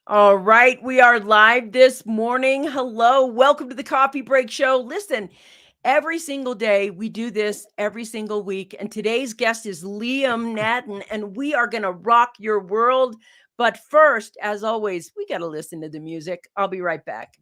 All right, we are live this morning. Hello, welcome to the Coffee Break Show. Listen, every single day we do this every single week, and today's guest is Liam Naden, and we are going to rock your world. But first, as always, we got to listen to the music. I'll be right back.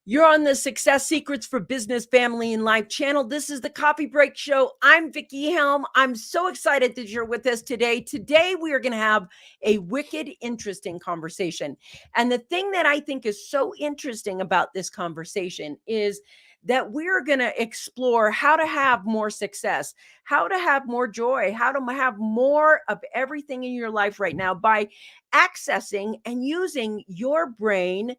You're on the Success Secrets for Business, Family, and Life channel. This is the Coffee Break Show. I'm Vicki Helm. I'm so excited that you're with us today. Today, we are going to have a wicked, interesting conversation. And the thing that I think is so interesting about this conversation is that we're going to explore how to have more success, how to have more joy, how to have more of everything in your life right now by accessing and using your brain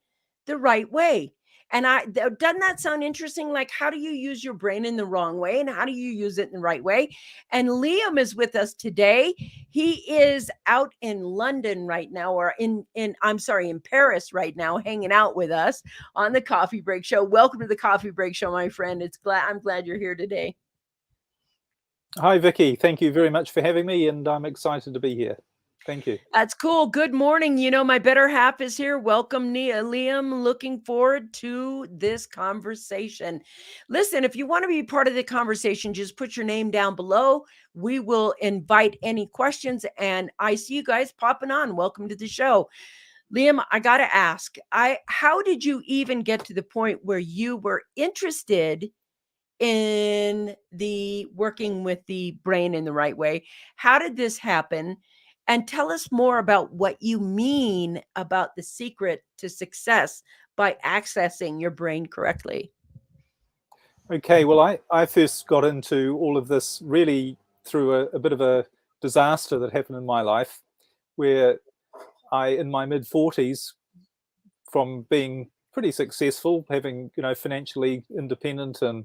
the right way. And doesn't that sound interesting? Like, how do you use your brain in the wrong way and how do you use it in the right way? And Liam is with us today. He is out in London right now, or in Paris right now, hanging out with us on the Coffee Break Show. Welcome to the Coffee Break Show, my friend. I'm glad you're here today. Hi, Vicki. Thank you very much for having me, and I'm excited to be here. Thank you. That's cool. Good morning. My better half is here. Welcome, Liam. Looking forward to this conversation. Listen, if you want to be part of the conversation, just put your name down below. We will invite any questions, and I see you guys popping on. Welcome to the show. Liam, I got to ask, how did you even get to the point where you were interested in the working with the brain in the right way? How did this happen? And tell us more about what you mean about the secret to success by accessing your brain correctly. Okay, well, I first got into all of this really through a bit of a disaster that happened in my life, where in my mid-40s, from being pretty successful, having, financially independent and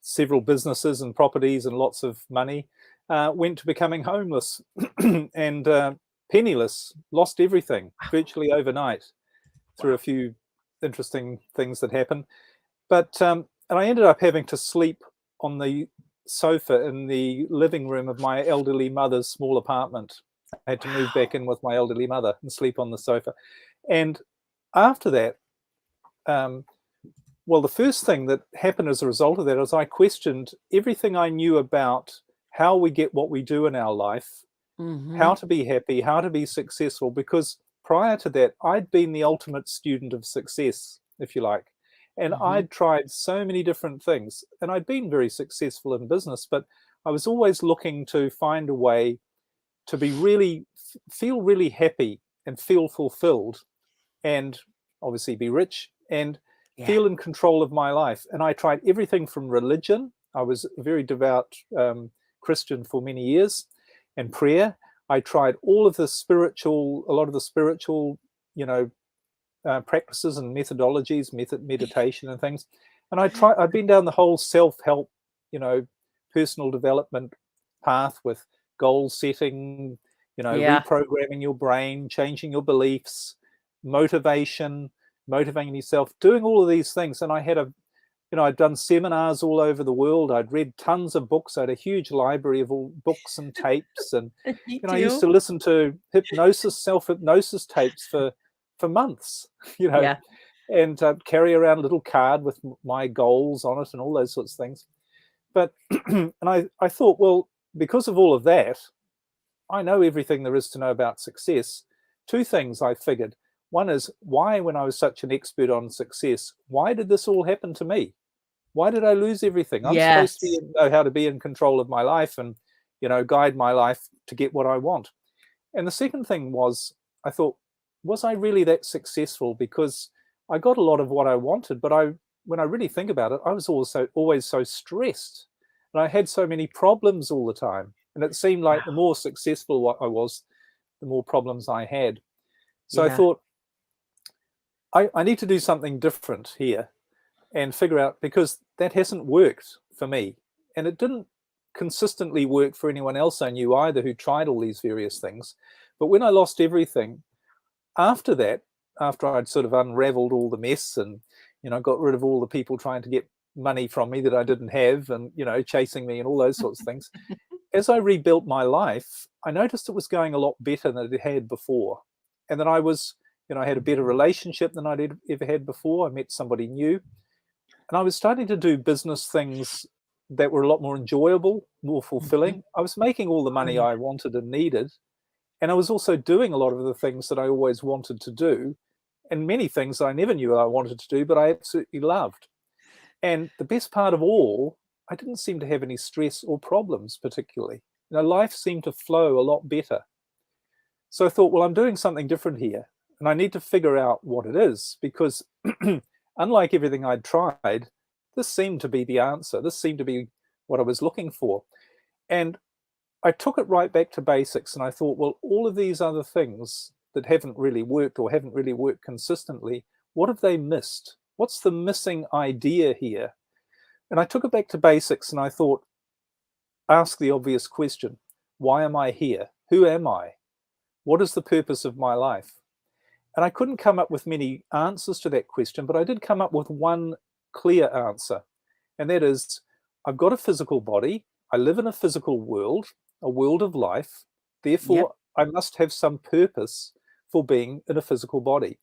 several businesses and properties and lots of money, went to becoming homeless and penniless, lost everything virtually overnight through a few interesting things that happened. But and I ended up having to sleep on the sofa in the living room of my elderly mother's small apartment. I had to move back in with my elderly mother and sleep on the sofa. And after that, well, the first thing that happened as a result of that is I questioned everything I knew about how we get what we do in our life, how to be happy, how to be successful, because prior to that, I'd been the ultimate student of success, if you like. And I'd tried so many different things, and I'd been very successful in business, but I was always looking to find a way to be feel really happy and feel fulfilled, and obviously be rich and feel in control of my life. And I tried everything from religion. I was a very devout Christian for many years, and prayer. I tried a lot of the spiritual, practices and methodologies, meditation and things. And I've been down the whole self-help, personal development path with goal setting, reprogramming your brain, changing your beliefs, motivating yourself, doing all of these things. And I had I'd done seminars all over the world. I'd read tons of books. I had a huge library of all books and tapes. And I used to listen to self-hypnosis tapes for months, and carry around a little card with my goals on it and all those sorts of things. But and I thought, well, because of all of that, I know everything there is to know about success. Two things I figured. One is, why, when I was such an expert on success, why did this all happen to me? Why did I lose everything? I'm supposed to know how to be in control of my life and, guide my life to get what I want. And the second thing was, I thought, was I really that successful? Because I got a lot of what I wanted, but when I really think about it, I was also always so stressed, and I had so many problems all the time. And it seemed like the more successful I was, the more problems I had. So I thought, I need to do something different here and figure out, because that hasn't worked for me. And it didn't consistently work for anyone else I knew either who tried all these various things. But when I lost everything, after that, after I'd sort of unraveled all the mess and, got rid of all the people trying to get money from me that I didn't have and, chasing me and all those sorts of things. As I rebuilt my life, I noticed it was going a lot better than it had before. And that I was, I had a better relationship than I'd ever had before. I met somebody new. And I was starting to do business things that were a lot more enjoyable, more fulfilling. I was making all the money I wanted and needed. And I was also doing a lot of the things that I always wanted to do, and many things I never knew I wanted to do, but I absolutely loved. And the best part of all, I didn't seem to have any stress or problems particularly. Life seemed to flow a lot better. So I thought, well, I'm doing something different here, and I need to figure out what it is, because unlike everything I'd tried, this seemed to be the answer. This seemed to be what I was looking for. And I took it right back to basics, and I thought, well, all of these other things that haven't really worked or haven't really worked consistently, what have they missed? What's the missing idea here? And I took it back to basics, and I thought, ask the obvious question. Why am I here? Who am I? What is the purpose of my life? And I couldn't come up with many answers to that question, but I did come up with one clear answer. And that is, I've got a physical body. I live in a physical world, a world of life. Therefore, I must have some purpose for being in a physical body.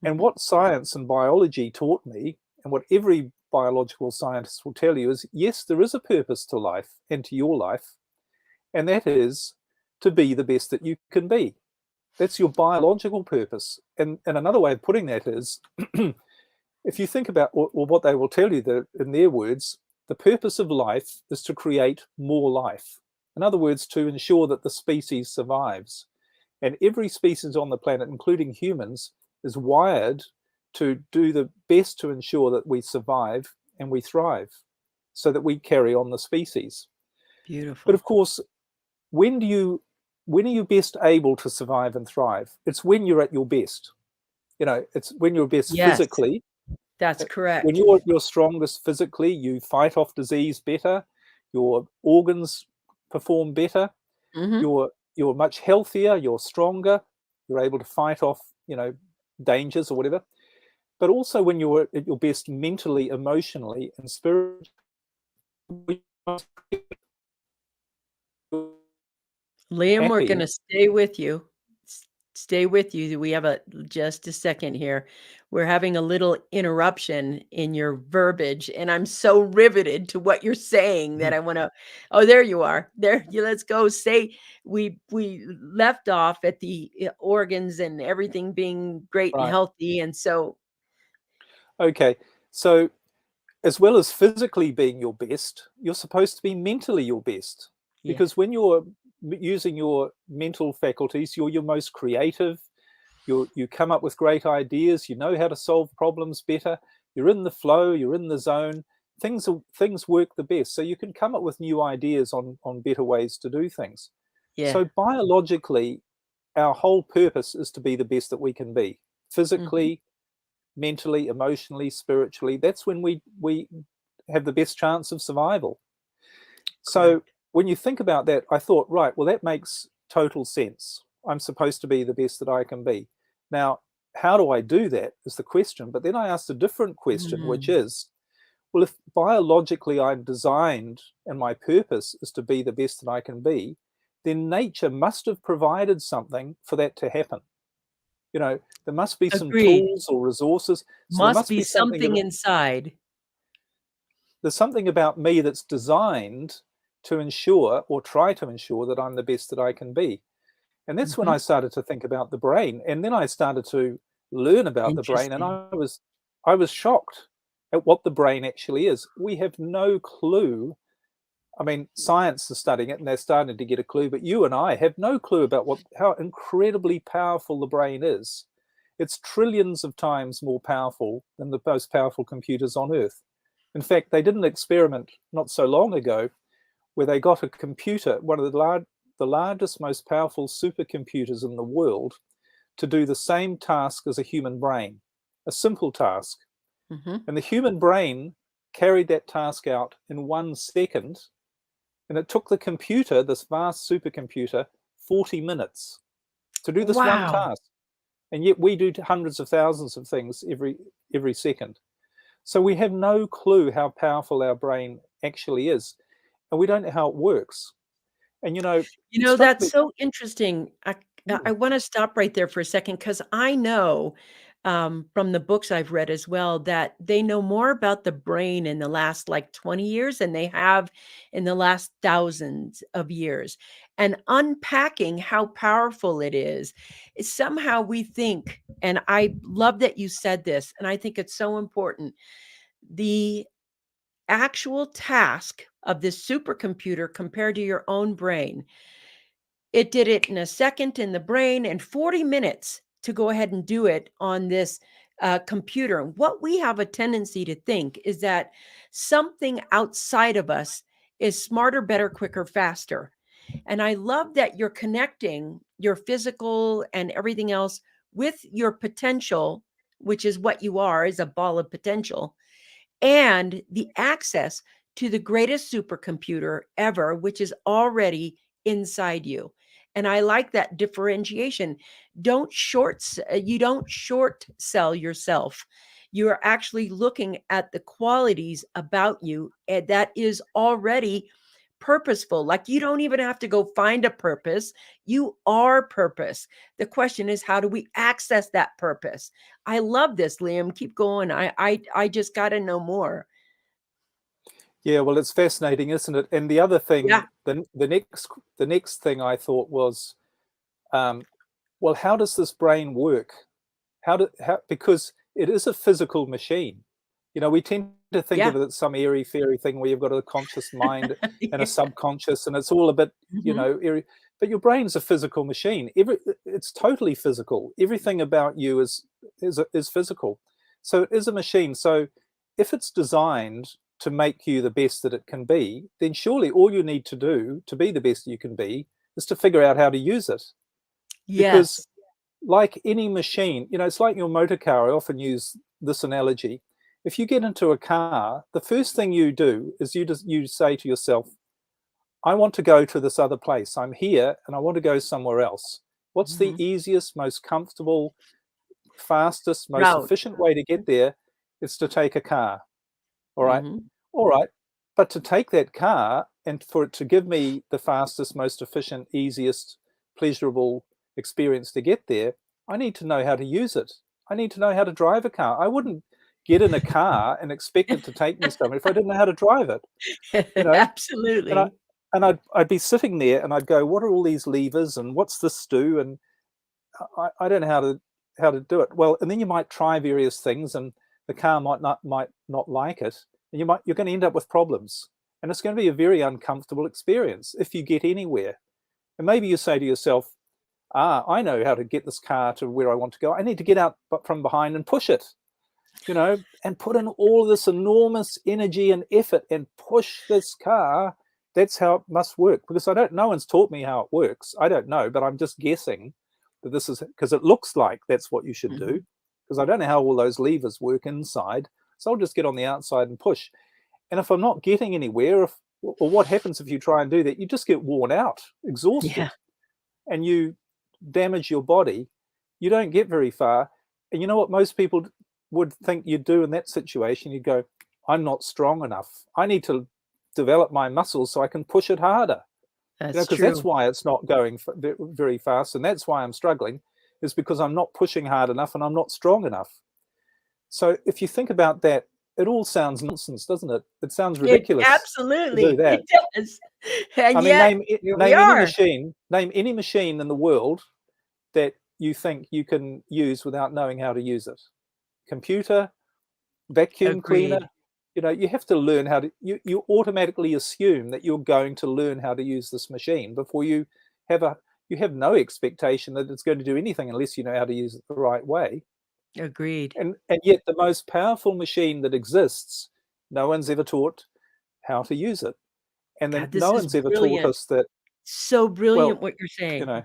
And what science and biology taught me, and what every biological scientist will tell you, is yes, there is a purpose to life and to your life, and that is to be the best that you can be. That's your biological purpose. And another way of putting that is, if you think about what they will tell you in their words, the purpose of life is to create more life. In other words, to ensure that the species survives. And every species on the planet, including humans, is wired to do the best to ensure that we survive and we thrive, so that we carry on the species. Beautiful. But of course, when are you best able to survive and thrive? It's when you're at your best. It's when you're best physically. That's correct. When you're at your strongest physically, you fight off disease better, your organs perform better, you're much healthier, you're stronger, you're able to fight off, dangers or whatever. But also when you're at your best mentally, emotionally, and spiritually. Liam, we're going to stay with you. Stay with you. We have just a second here. We're having a little interruption in your verbiage, and I'm so riveted to what you're saying that I want to. Oh, there you are. Let's go. We left off at the organs and everything being great and healthy, and so. Okay, so as well as physically being your best, you're supposed to be mentally your best, because when you're using your mental faculties, you're your most creative. You come up with great ideas. You know how to solve problems better. You're in the flow. You're in the zone. Things work the best. So you can come up with new ideas on better ways to do things. So biologically, our whole purpose is to be the best that we can be, physically, mentally, emotionally, spiritually. That's when we have the best chance of survival. So when you think about that, I thought, right, well, that makes total sense. I'm supposed to be the best that I can be. Now, how do I do that is the question. But then I asked a different question, which is, well, if biologically I'm designed and my purpose is to be the best that I can be, then nature must have provided something for that to happen. There must be some tools or resources. So must be something inside. There's something about me that's designed to ensure or try to ensure that I'm the best that I can be. And that's when I started to think about the brain. And then I started to learn about the brain, and I was shocked at what the brain actually is. We have no clue. I mean, science is studying it and they're starting to get a clue, but you and I have no clue about how incredibly powerful the brain is. It's trillions of times more powerful than the most powerful computers on Earth. In fact, they did an experiment not so long ago where they got a computer, one of the largest, most powerful supercomputers in the world, to do the same task as a human brain, a simple task. And the human brain carried that task out in 1 second, and it took the computer, this vast supercomputer, 40 minutes to do this one task. and yet we do hundreds of thousands of things every second. So we have no clue how powerful our brain actually is, and we don't know how it works. And it struck That's me. so interesting. I Mm, want to stop right there for a second because I know from the books I've read as well that they know more about the brain in the last like 20 years than they have in the last thousands of years. And unpacking how powerful it is somehow we think, and I love that you said this, and I think it's so important. The actual task of this supercomputer compared to your own brain, it did it in a second in the brain and 40 minutes to go ahead and do it on this computer. What we have a tendency to think is that something outside of us is smarter, better, quicker, faster. And I love that you're connecting your physical and everything else with your potential, which is what you are, is a ball of potential, and the access to the greatest supercomputer ever, which is already inside you. And I like that differentiation. You don't short sell yourself. You are actually looking at the qualities about you that is already purposeful. Like you don't even have to go find a purpose. You are purpose. The question is, how do we access that purpose? I love this, Liam. Keep going. I just got to know more. yeah, well, it's fascinating, isn't it? And the other thing, Yeah, the next thing I thought was, well, how does this brain work? Because it is a physical machine. We tend to think yeah. of it as some airy fairy thing where you've got a conscious mind and a Yeah. subconscious, and it's all a bit, Mhm. airy. But your brain's a physical machine. It's totally physical. Everything about you is physical. So it is a machine. So if it's designed to make you the best that it can be, then surely all you need to do to be the best you can be is to figure out how to use it. Because Yes. like any machine, it's like your motor car. I often use this analogy. If you get into a car, the first thing you do is you say to yourself, I want to go to this other place. I'm here and I want to go somewhere else. What's the Mhm. easiest, most comfortable, fastest, most Route. efficient way to get there? Is to take a car. All right. Mhm. All right. But to take that car and for it to give me the fastest, most efficient, easiest, pleasurable experience to get there, I need to know how to use it. I need to know how to drive a car. I wouldn't get in a car and expect it to take me somewhere if I didn't know how to drive it, you know? And I Absolutely. and I'd be sitting there and I'd go, what are all these levers and what's this do? And I don't know how to do it. Well, and then you might try various things and the car might not like it, and you're going to end up with problems. And it's going to be a very uncomfortable experience if you get anywhere. And maybe you say to yourself, I know how to get this car to where I want to go. I need to get out from behind and push it, and put in all this enormous energy and effort and push this car. That's how it must work, because no one's taught me how it works. I don't know, but I'm just guessing that this is because it looks like that's what you should do, Mhm. because I don't know how all those levers work inside. So I'll just get on the outside and push. And if I'm not getting anywhere, or what happens if you try and do that, you just get worn out, Yeah. exhausted, and you damage your body. You don't get very far. And you know what most people would think you'd do in that situation? You'd go, I'm not strong enough. I need to develop my muscles so I can push it harder. That's Because that's true. why it's not going very fast. And that's why I'm struggling, is because I'm not pushing hard enough and I'm not strong enough. So if you think about that, it all sounds nonsense, doesn't it? It sounds It ridiculous to do absolutely that. it does. And I mean, yet, here we name any are. machine, name any machine in the world that you think you can use without knowing how to use it. Computer, vacuum Agreed. cleaner, you have to learn how to, you automatically assume that you're going to learn how to use this machine before have a, you have no expectation that it's going to do anything unless you know how to use it the right way. Agreed. And yet the most powerful machine that exists, no one's ever taught how to use it. And then God, this no is one's ever taught brilliant. us that, So well, brilliant what you're you saying. know,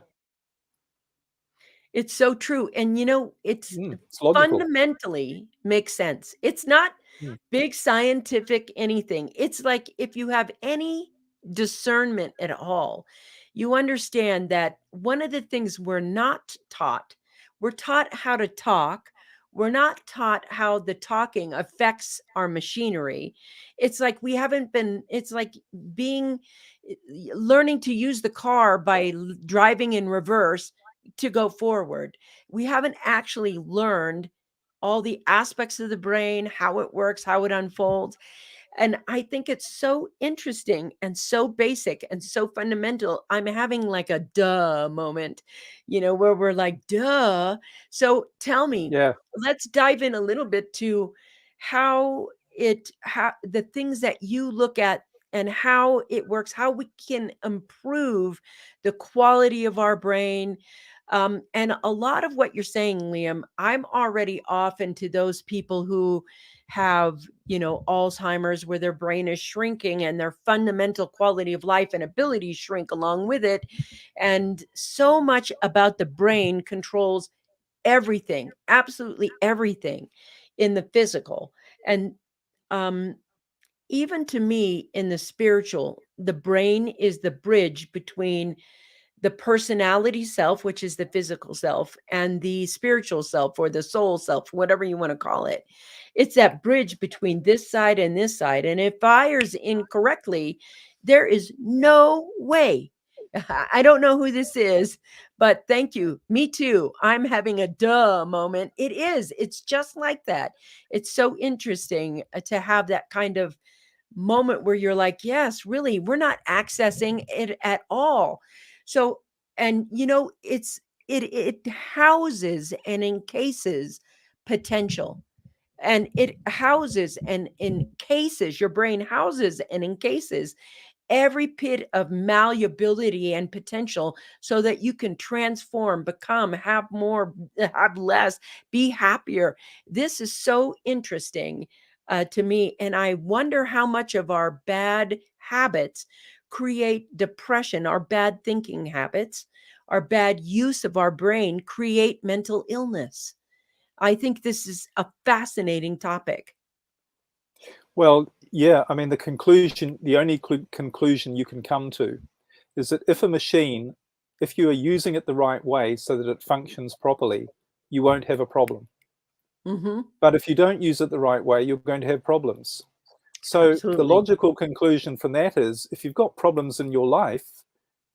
It's so true. And it's it's logical. fundamentally makes sense. It's not Mm, big scientific anything. It's like if you have any discernment at all, you understand that one of the things we're not taught, we're taught how to talk. We're not taught how the talking affects our machinery. It's like we haven't been, it's like being, learning to use the car by driving in reverse to go forward. We haven't actually learned all the aspects of the brain, how it works, how it unfolds. And I think it's so interesting and so basic and so fundamental. I'm having like a duh moment, where we're like, duh. So tell me, Yeah. let's dive in a little bit to how the things that you look at and how it works, how we can improve the quality of our brain. And a lot of what you're saying, Liam, I'm already off into those people who have, Alzheimer's, where their brain is shrinking and their fundamental quality of life and abilities shrink along with it. And so much about the brain controls everything, absolutely everything in the physical. And um, even to me, in the spiritual, the brain is the bridge between the personality self, which is the physical self, and the spiritual self or the soul self, whatever you want to call it. It's that bridge between this side and this side. And if it fires incorrectly, there is no way. I don't know who this is, but thank you. Me too. I'm having a duh moment. It is. It's just like that. It's so interesting to have that kind of moment where you're like, yes, really, we're not accessing it at all. So, and it houses and encases potential, and it houses and encases, your brain houses and encases every bit of malleability and potential, so that you can transform, become, have more, have less, be happier. This is so interesting to me. And I wonder how much of our bad habits create depression, our bad thinking habits, our bad use of our brain create mental illness. I think this is a fascinating topic. Well, yeah, I mean, the only conclusion you can come to is that if you are using it the right way so that it functions properly, you won't have a problem. Hmm. But if you don't use it the right way, you're going to have problems. So the Absolutely. logical conclusion from that is, if you've got problems in your life,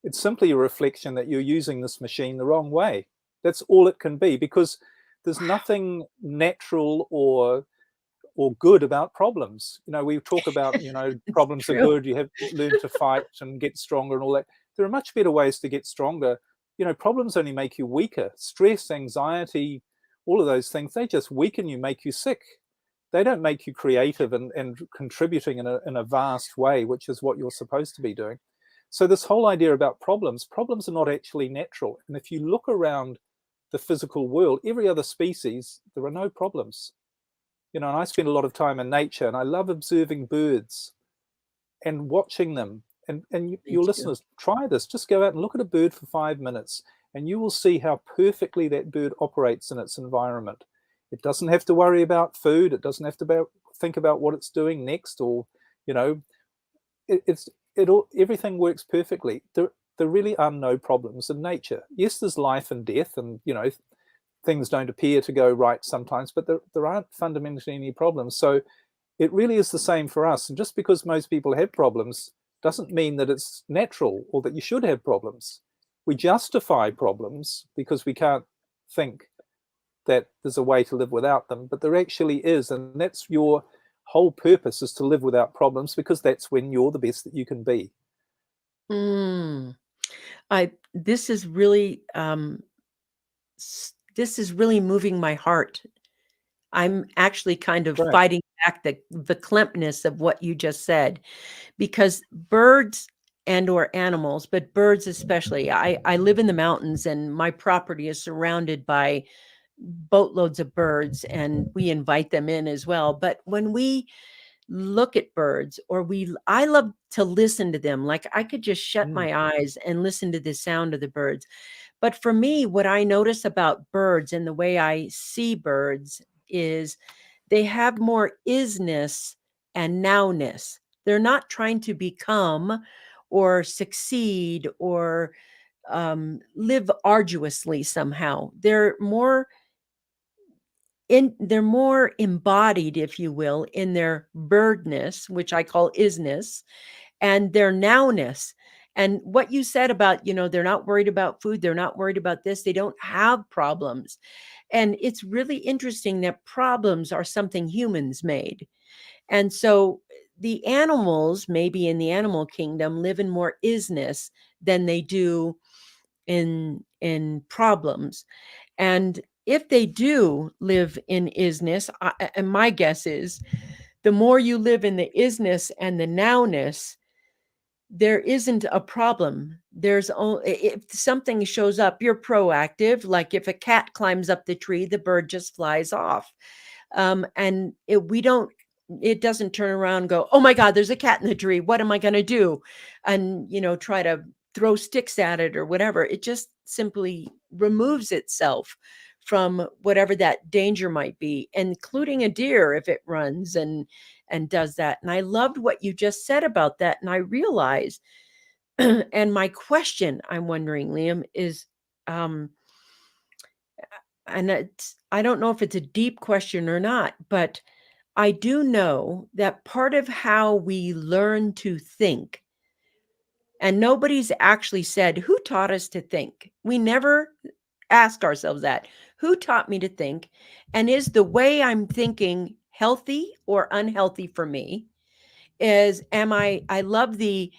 it's simply a reflection that you're using this machine the wrong way. That's all it can be, because there's Wow. nothing natural or good about problems. We talk about, It's problems are true. good, you have learn to fight and get stronger and all that. There are much better ways to get stronger. Problems only make you weaker. Stress, anxiety, all of those things, they just weaken you, make you sick. They don't make you creative and contributing in a vast way, which is what you're supposed to be doing. So this whole idea about problems are not actually natural. And if you look around the physical world, every other species, there are no problems. And I spend a lot of time in nature, and I love observing birds and watching them. And Me your too. listeners, try this. Just go out and look at a bird for 5 minutes, and you will see how perfectly that bird operates in its environment. It doesn't have to worry about food. It doesn't have to think about what it's doing next, or you know, everything works perfectly. There really are no problems in nature. Yes, there's life and death, and things don't appear to go right sometimes, but there aren't fundamentally any problems. So it really is the same for us. And just because most people have problems doesn't mean that it's natural or that you should have problems. We justify problems because we can't think that there's a way to live without them, but there actually is. And that's your whole purpose, is to live without problems, because that's when you're the best that you can be. Mm. I this is really this is really moving my heart. I'm actually kind of Right. fighting back the clumpness of what you just said, because birds and or animals, but birds especially. I live in the mountains, and my property is surrounded by boatloads of birds, and we invite them in as well. But when we look at birds, or I love to listen to them. Like, I could just shut Mm. my eyes and listen to the sound of the birds. But for me, what I notice about birds and the way I see birds is they have more isness and nowness. They're not trying to become or succeed or live arduously somehow. They're more embodied, if you will, in their birdness, which I call isness, and their nowness. And what you said about, they're not worried about food, they're not worried about this, they don't have problems. And it's really interesting that problems are something humans made. And so the animals, maybe in the animal kingdom, live in more isness than they do in problems. And if they do live in isness, and my guess is the more you live in the isness and the nowness, there isn't a problem. There's only, if something shows up, you're proactive. Like if a cat climbs up the tree, the bird just flies off. And it doesn't turn around and go, oh my God, there's a cat in the tree. What am I going to do? And, try to throw sticks at it or whatever. It just simply removes itself from whatever that danger might be, including a deer if it runs and does that. And I loved what you just said about that. And I realized, and my question, I'm wondering, Liam, is, and I don't know if it's a deep question or not, but I do know that part of how we learn to think, and nobody's actually said, who taught us to think? We never ask ourselves that. Who taught me to think? And is the way I'm thinking healthy or unhealthy for me? I love the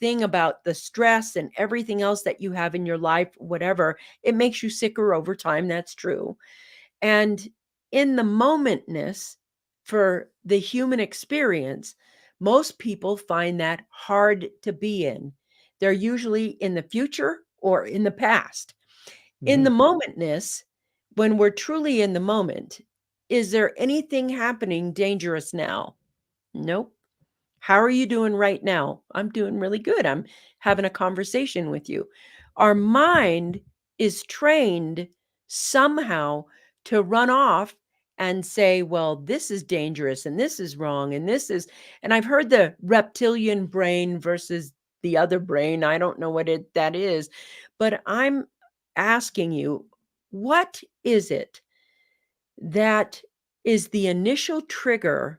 thing about the stress and everything else that you have in your life, whatever, it makes you sicker over time. That's true. And in the momentness for the human experience, most people find that hard to be in. They're usually in the future or in the past. In the momentness, when we're truly in the moment, is there anything happening dangerous now? Nope. How are you doing right now? I'm doing really good. I'm having a conversation with you. Our mind is trained somehow to run off and say, well, this is dangerous and this is wrong and and I've heard the reptilian brain versus the other brain. I don't know what that is, but I'm asking you, what is it that is the initial trigger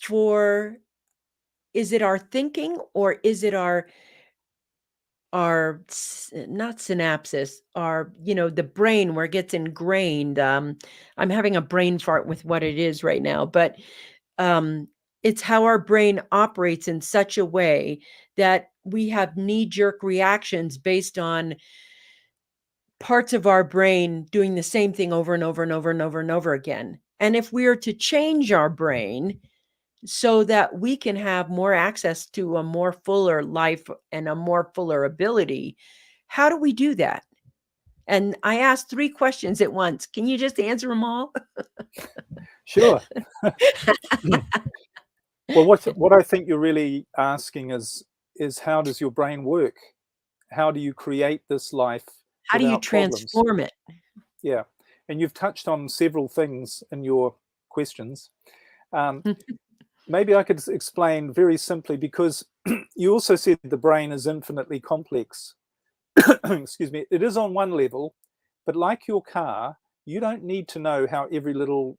for, is it our thinking or is it not synapses, our, the brain where it gets ingrained? I'm having a brain fart with what it is right now, but um, it's how our brain operates in such a way that we have knee-jerk reactions based on parts of our brain doing the same thing over and over and over and over and over again. And if we are to change our brain so that we can have more access to a more fuller life and a more fuller ability, how do we do that? And I asked 3 questions at once. Can you just answer them all? Sure. Well, what I think you're really asking is how does your brain work? How do you create this life How do you without problems? transform it? Yeah, and you've touched on several things in your questions. Maybe I could explain very simply, because you also said the brain is infinitely complex. Excuse me. It is on one level, but like your car, you don't need to know how every little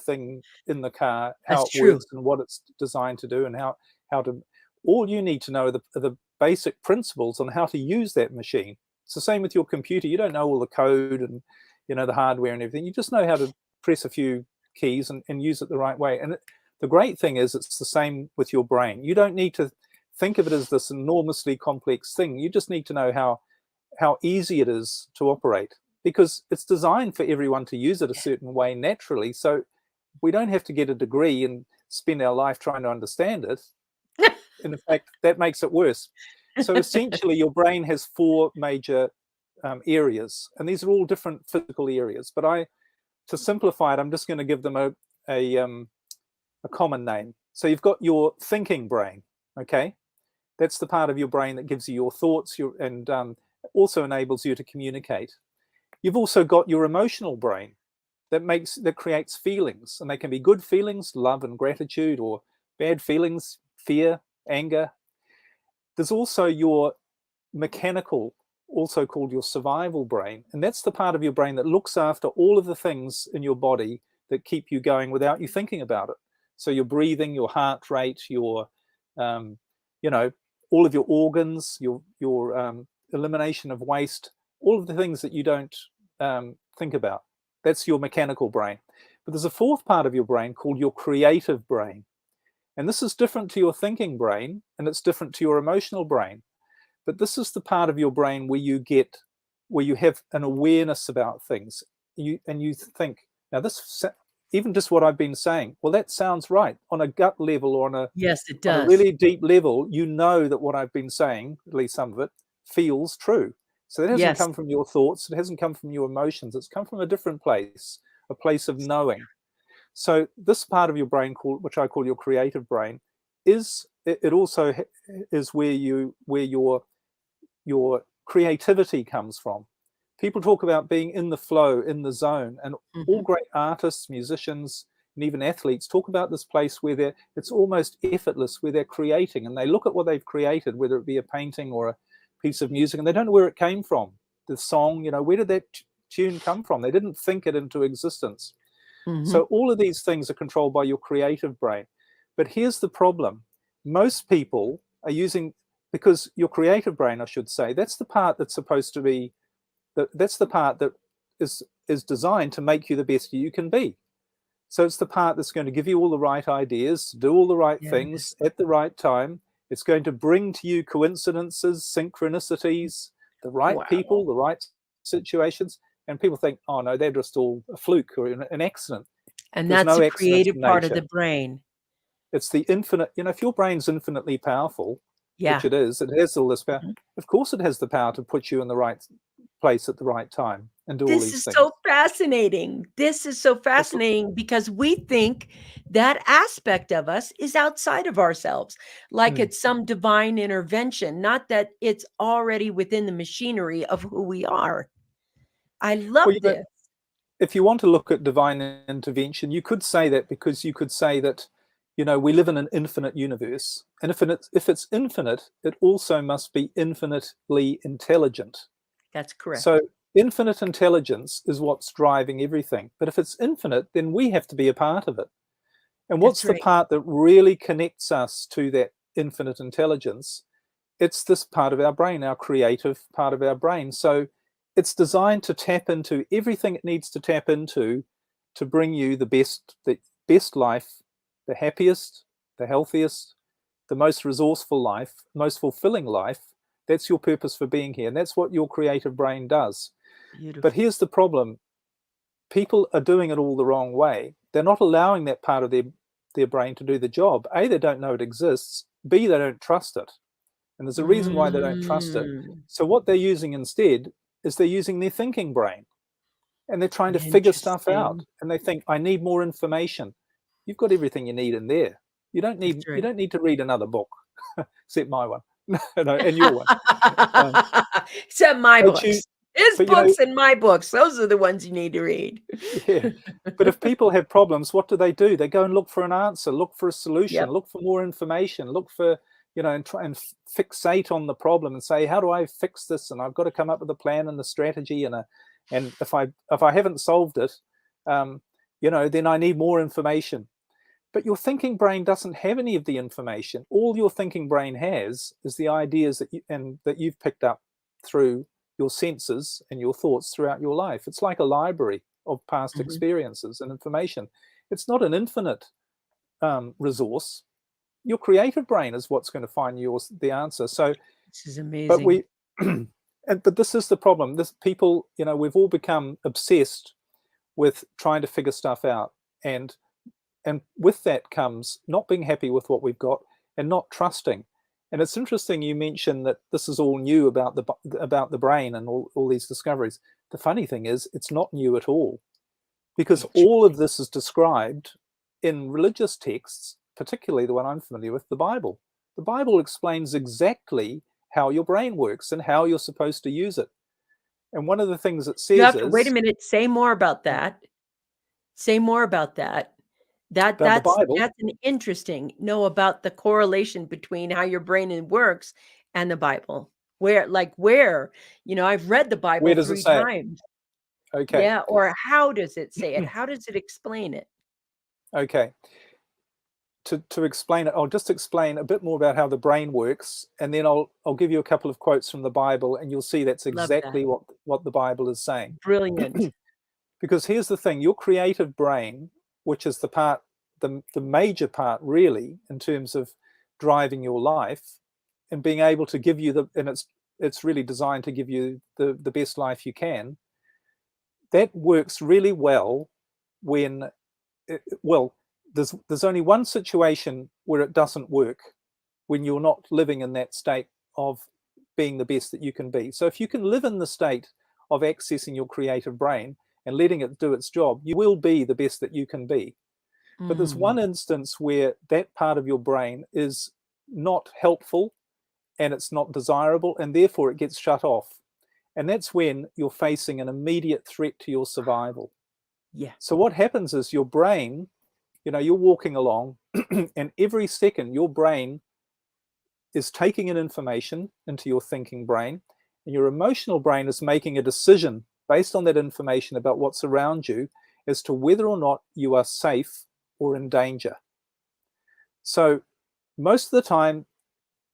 thing in the car, how That's it true. works and what it's designed to do and how to. All you need to know are the basic principles on how to use that machine. It's the same with your computer. You don't know all the code and the hardware and everything. You just know how to press a few keys and use it the right way. And the great thing is it's the same with your brain. You don't need to think of it as this enormously complex thing. You just need to know how easy it is to operate, because it's designed for everyone to use it a certain way naturally. So we don't have to get a degree and spend our life trying to understand it. In fact, that makes it worse. So essentially, your brain has 4 major areas, and these are all different physical areas. But to simplify it, I'm just going to give them a common name. So you've got your thinking brain, okay? That's the part of your brain that gives you your thoughts and also enables you to communicate. You've also got your emotional brain that creates feelings, and they can be good feelings, love and gratitude, or bad feelings, fear, anger. There's also your mechanical, also called your survival brain. And that's the part of your brain that looks after all of the things in your body that keep you going without you thinking about it. So your breathing, your heart rate, your, all of your organs, your elimination of waste, all of the things that you don't think about. That's your mechanical brain. But there's a fourth part of your brain called your creative brain. And this is different to your thinking brain, and it's different to your emotional brain. But this is the part of your brain where you have an awareness about things. You think, now this, even just what I've been saying, well, that sounds right on a gut level or Yes, it on a does. really deep level. You know that what I've been saying, at least some of it, feels true. So that hasn't come from your thoughts. It hasn't come from your emotions. It's come from a different place, a place of knowing. So this part of your brain, which I call your creative brain, it also is where your creativity comes from. People talk about being in the flow, in the zone, and all great artists, musicians, and even athletes talk about this place where it's almost effortless, where they're creating, and they look at what they've created, whether it be a painting or a piece of music, and they don't know where it came from. The song, where did that tune come from? They didn't think it into existence. So all of these things are controlled by your creative brain. But here's the problem. Most people are using, because your creative brain, I should say, that's the part that's supposed to be, that's the part that is designed to make you the best you can be. So it's the part that's going to give you all the right ideas, do all the right things at the right time. It's going to bring to you coincidences, synchronicities, the right people, the right situations. And people think, oh no, they're just all a fluke or an accident. And that's the creative part of the brain. It's the infinite, if your brain's infinitely powerful, which it has all this power, of course it has the power to put you in the right place at the right time and do all these things. This is so fascinating. This is so fascinating because we think that aspect of us is outside of ourselves, like it's some divine intervention, not that it's already within the machinery of who we are. I love this. If you want to look at divine intervention, you could say that, because you could say that, we live in an infinite universe. And if it's infinite, it also must be infinitely intelligent. That's correct. So infinite intelligence is what's driving everything. But if it's infinite, then we have to be a part of it. And what's the part that really connects us to that infinite intelligence? It's this part of our brain, our creative part of our brain. So it's designed to tap into everything it needs to tap into to bring you the best life, the happiest, the healthiest, the most resourceful life, most fulfilling life. That's your purpose for being here. And that's what your creative brain does. Beautiful. But here's the problem. People are doing it all the wrong way. They're not allowing that part of their brain to do the job. A, they don't know it exists. B, they don't trust it. And there's a reason why they don't trust it. So what they're using instead is they're using their thinking brain, and they're trying to figure stuff out. And they think, I need more information. You've got everything you need in there. You don't need to read another book, except my one. No, and your one. Except my books. His books and my books. Those are the ones you need to read. But if people have problems, what do? They go and look for an answer, look for a solution, look for more information, look for, and try and fixate on the problem and say, how do I fix this? And I've got to come up with a plan and a strategy. And if I haven't solved it, then I need more information. But your thinking brain doesn't have any of the information. All your thinking brain has is the ideas that you've picked up through your senses and your thoughts throughout your life. It's like a library of past experiences and information. It's not an infinite resource. Your creative brain is what's going to find the answer. So this is amazing. But this is the problem. People, we've all become obsessed with trying to figure stuff out, and with that comes not being happy with what we've got and not trusting. And it's interesting you mentioned that this is all new about the brain and all these discoveries. The funny thing is, it's not new at all, because all of this is described in religious texts, particularly the one I'm familiar with, the Bible. The Bible explains exactly how your brain works and how you're supposed to use it. And one of the things it says is... Wait a minute. Say more about that. Say more about that. That's an interesting. About the correlation between how your brain works and the Bible. where, I've read the Bible Where does it 3 say it? times. Okay. Yeah, or how does it say it? How does it explain it? Okay. To explain it, I'll just explain a bit more about how the brain works, and then I'll give you a couple of quotes from the Bible, and you'll see that's Love that. exactly what the Bible is saying. Brilliant. Because here's the thing, your creative brain, which is the major part really in terms of driving your life and being able to give you it's really designed to give you the best life you can. That works really well when, there's only one situation where it doesn't work, when you're not living in that state of being the best that you can be. So if you can live in the state of accessing your creative brain and letting it do its job, you will be the best that you can be. But there's one instance where that part of your brain is not helpful and it's not desirable, and therefore it gets shut off. And that's when you're facing an immediate threat to your survival. Yeah. So what happens is your brain, you're walking along and every second your brain is taking in information into your thinking brain, and your emotional brain is making a decision based on that information about what's around you as to whether or not you are safe or in danger. So most of the time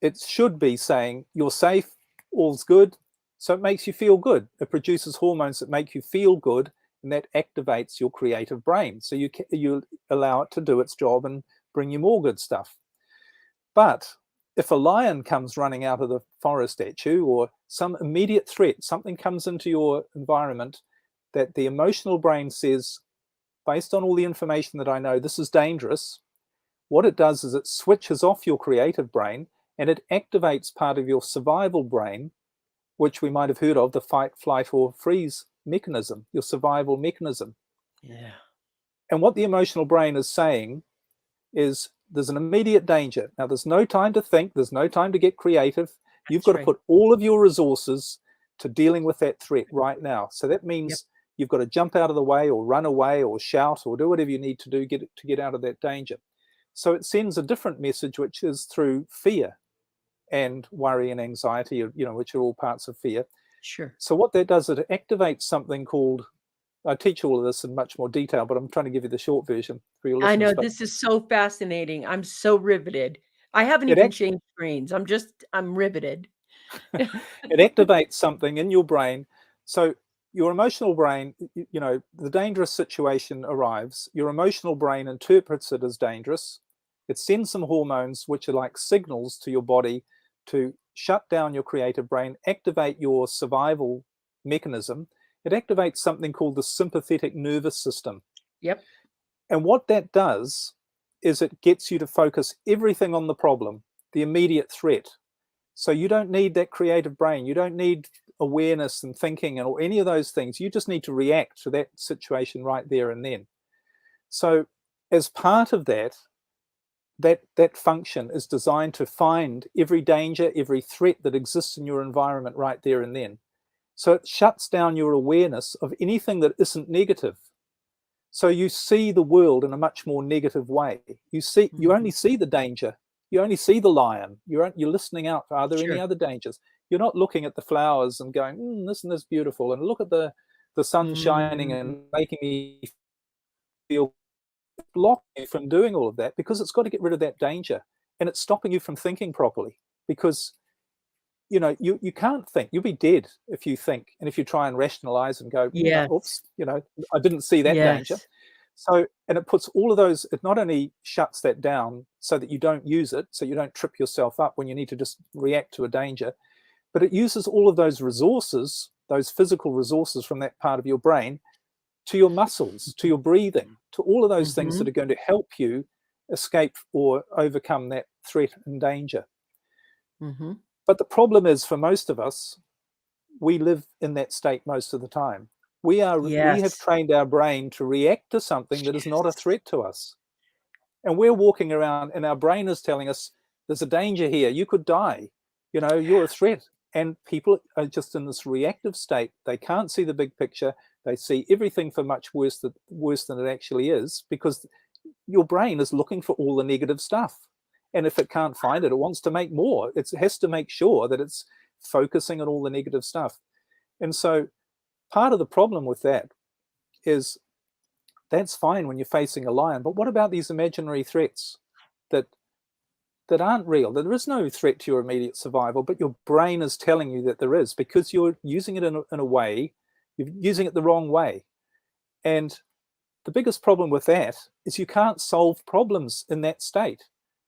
it should be saying you're safe, all's good, so it makes you feel good. It produces hormones that make you feel good, and that activates your creative brain. So you allow it to do its job and bring you more good stuff. But if a lion comes running out of the forest at you, or some immediate threat, something comes into your environment that the emotional brain says, based on all the information that I know, this is dangerous, what it does is it switches off your creative brain and it activates part of your survival brain, which we might have heard of, the fight, flight, or freeze mechanism, your survival mechanism. Yeah. And what the emotional brain is saying is there's an immediate danger. Now, there's no time to think, there's no time to get creative. You've got to put all of your resources to dealing with that threat right now. So that means you've got to jump out of the way or run away or shout or do whatever you need to do to get out of that danger. So it sends a different message, which is through fear and worry and anxiety, which are all parts of fear. Sure. So what that does, it activates something called, I teach all of this in much more detail, but I'm trying to give you the short version for your listeners. I know, this is so fascinating. I'm so riveted. I haven't even changed screens. I'm riveted. It activates something in your brain. So your emotional brain, the dangerous situation arrives. Your emotional brain interprets it as dangerous. It sends some hormones, which are like signals to your body to shut down your creative brain, activate your survival mechanism. It activates something called the sympathetic nervous system. Yep. And what that does is it gets you to focus everything on the problem, the immediate threat. So you don't need that creative brain. You don't need awareness and thinking or any of those things. You just need to react to that situation right there and then. So as part of that function is designed to find every danger, every threat that exists in your environment right there and then. So it shuts down your awareness of anything that isn't negative. So you see the world in a much more negative way. You only see the danger. You only see the lion. You're listening out for, are there any other dangers? You're not looking at the flowers and going, isn't this beautiful? And look at the sun shining and making me feel, block you from doing all of that, because it's got to get rid of that danger, and it's stopping you from thinking properly, because you can't think. You'll be dead if you think, and if you try and rationalize and go, oops, I didn't see that danger. So, and it puts all of those, it not only shuts that down so that you don't use it, so you don't trip yourself up when you need to just react to a danger, but it uses all of those resources, those physical resources from that part of your brain, to your muscles, to your breathing, to all of those things that are going to help you escape or overcome that threat and danger. But the problem is, for most of us, we live in that state most of the time. We have trained our brain to react to something that is not a threat to us. And we're walking around and our brain is telling us, there's a danger here, you could die, you're a threat. And people are just in this reactive state. They can't see the big picture. They see everything for much worse than it actually is, because your brain is looking for all the negative stuff. And if it can't find it, it wants to make more. It has to make sure that it's focusing on all the negative stuff. And so part of the problem with that is that's fine when you're facing a lion, but what about these imaginary threats that aren't real? There is no threat to your immediate survival, but your brain is telling you that there is, because you're using it in a way, you're using it the wrong way. And the biggest problem with that is you can't solve problems in that state.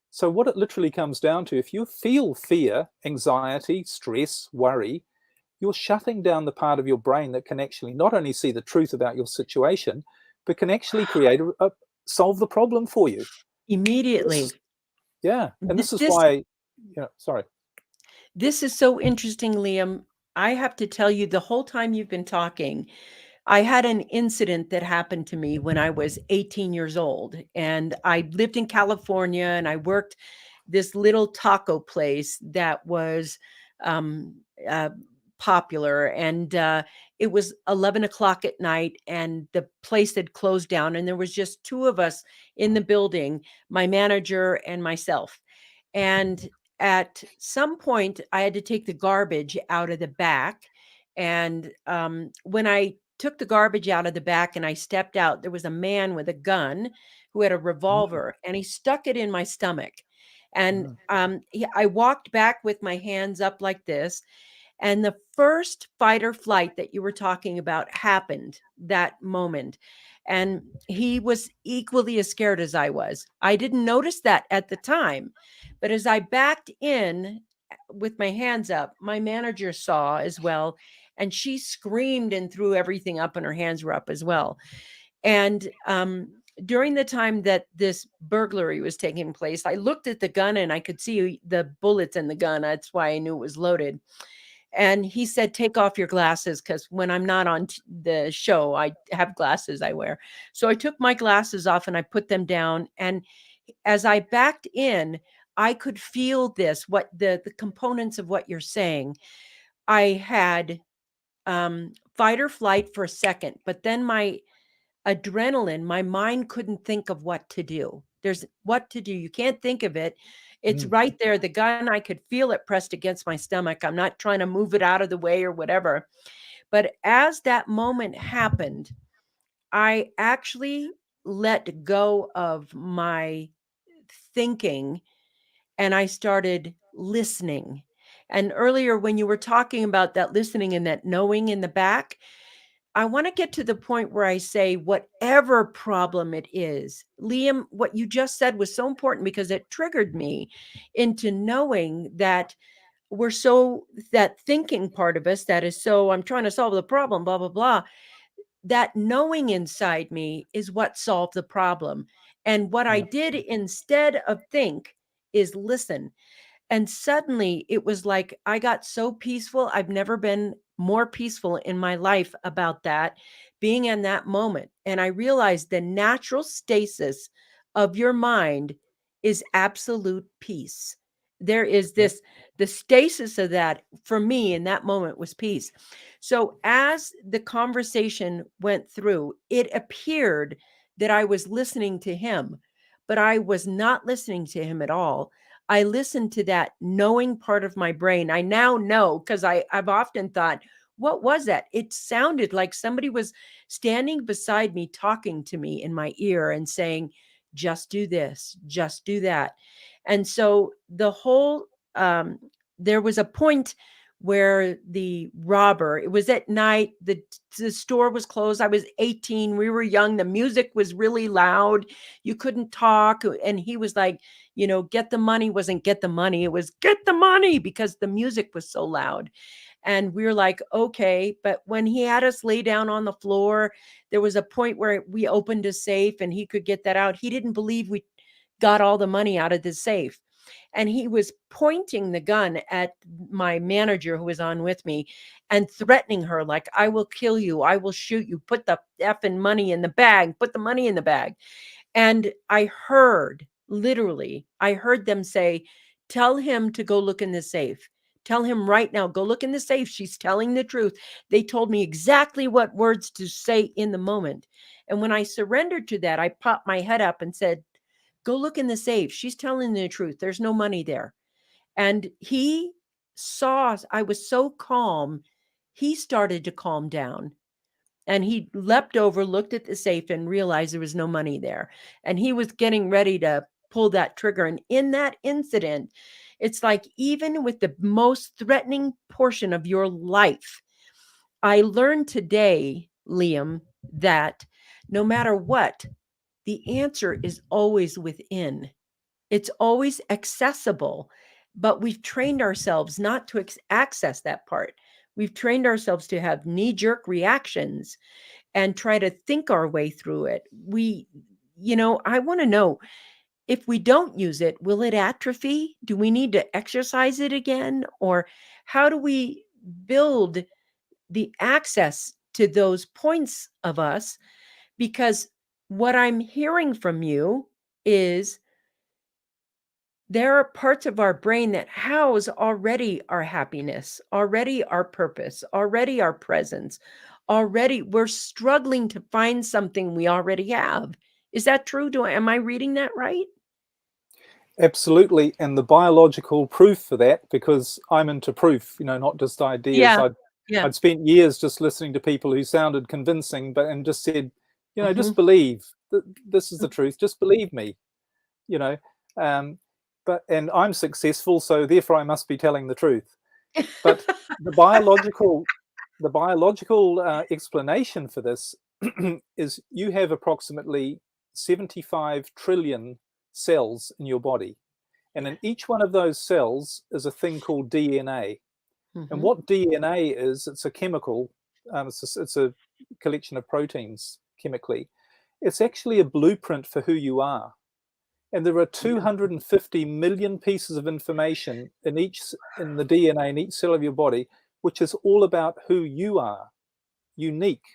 So what it literally comes down to, if you feel fear, anxiety, stress, worry, you're shutting down the part of your brain that can actually not only see the truth about your situation, but can actually create solve the problem for you immediately. Yeah, and this is This why, sorry. this is so interesting, Liam. I have to tell you, the whole time you've been talking, I had an incident that happened to me when I was 18 years old, and I lived in California, and I worked this little taco place that was um, uh, popular, and it was 11 o'clock at night, and the place had closed down, and there was just two of us in the building, my manager and myself. And at some point, I had to take the garbage out of the back. And when I took the garbage out of the back and I stepped out, there was a man with a gun who had a Mm, revolver, and he stuck it in my stomach. And mm, I walked back with my hands up like this. And the first fight or flight that you were talking about happened that moment. And he was equally as scared as I was. I didn't notice that at the time. But as I backed in with my hands up, my manager saw as well. And she screamed and threw everything up, and her hands were up as well. And during the time that this burglary was taking place, I looked at the gun and I could see the bullets in the gun. That's why I knew it was loaded. And he said, take off your glasses, because when I'm not on the show, I have glasses I wear. So I took my glasses off and I put them down. And as I backed in, I could feel this, what the components of what you're saying. I had fight or flight for a second, but then my adrenaline, my mind couldn't think of what to do. There's what to do. You can't think of it. It's mm, right there. The gun, I could feel it pressed against my stomach. I'm not trying to move it out of the way or whatever. But as that moment happened, I actually let go of my thinking and I started listening. And earlier, when you were talking about that listening and that knowing in the back, I want to get to the point where I say, whatever problem it is, Liam, what you just said was so important because it triggered me into knowing that that thinking part of us that is so, I'm trying to solve the problem, blah, blah, blah. That knowing inside me is what solved the problem. And what I yeah, did instead of think is listen. And suddenly it was like I got so peaceful. I've never been more peaceful in my life about that, being in that moment. And I realized the natural stasis of your mind is absolute peace. There is yeah, the stasis of that for me in that moment was peace. So as the conversation went through, it appeared that I was listening to him, but I was not listening to him at all. I listened to that knowing part of my brain. I now know because I've often thought, what was that? It sounded like somebody was standing beside me, talking to me in my ear and saying, just do this, just do that. And so there was a point where the robber, it was at night, the store was closed. I was 18. We were young. The music was really loud. You couldn't talk. And he was like, get the money wasn't get the money. It was get the money because the music was so loud. And we were like, okay. But when he had us lay down on the floor, there was a point where we opened a safe and he could get that out. He didn't believe we got all the money out of the safe. And he was pointing the gun at my manager who was on with me and threatening her, like, I will kill you. I will shoot you. Put the effing money in the bag. Put the money in the bag. And I heard, literally, I heard them say, tell him to go look in the safe. Tell him right now, go look in the safe. She's telling the truth. They told me exactly what words to say in the moment. And when I surrendered to that, I popped my head up and said, go look in the safe. She's telling the truth. There's no money there. And he saw I was so calm, he started to calm down. And he leapt over, looked at the safe, and realized there was no money there. And he was getting ready to pull that trigger. And in that incident, it's like, even with the most threatening portion of your life, I learned today, Liam, that no matter what, the answer is always within. It's always accessible, but we've trained ourselves not to access that part. We've trained ourselves to have knee-jerk reactions and try to think our way through it. I want to know, if we don't use it, will it atrophy? Do we need to exercise it again? Or how do we build the access to those points of us? Because what I'm hearing from you is there are parts of our brain that house already our happiness, already our purpose, already our presence, already we're struggling to find something we already have. Is that true? Am I reading that right? Absolutely. And the biological proof for that, because I'm into proof, not just ideas. Yeah. Yeah. I'd spent years just listening to people who sounded convincing, and just said, just Mhm. believe that this is the truth. Just believe me, and I'm successful, so therefore I must be telling the truth. But the biological explanation for this is you have approximately 75 trillion cells in your body. And in each one of those cells is a thing called DNA. And Mhm. what DNA is, it's a chemical, it's a collection of proteins chemically. It's actually a blueprint for who you are. And there are 250 million pieces of information in the DNA in each cell of your body, which is all about who you are, unique,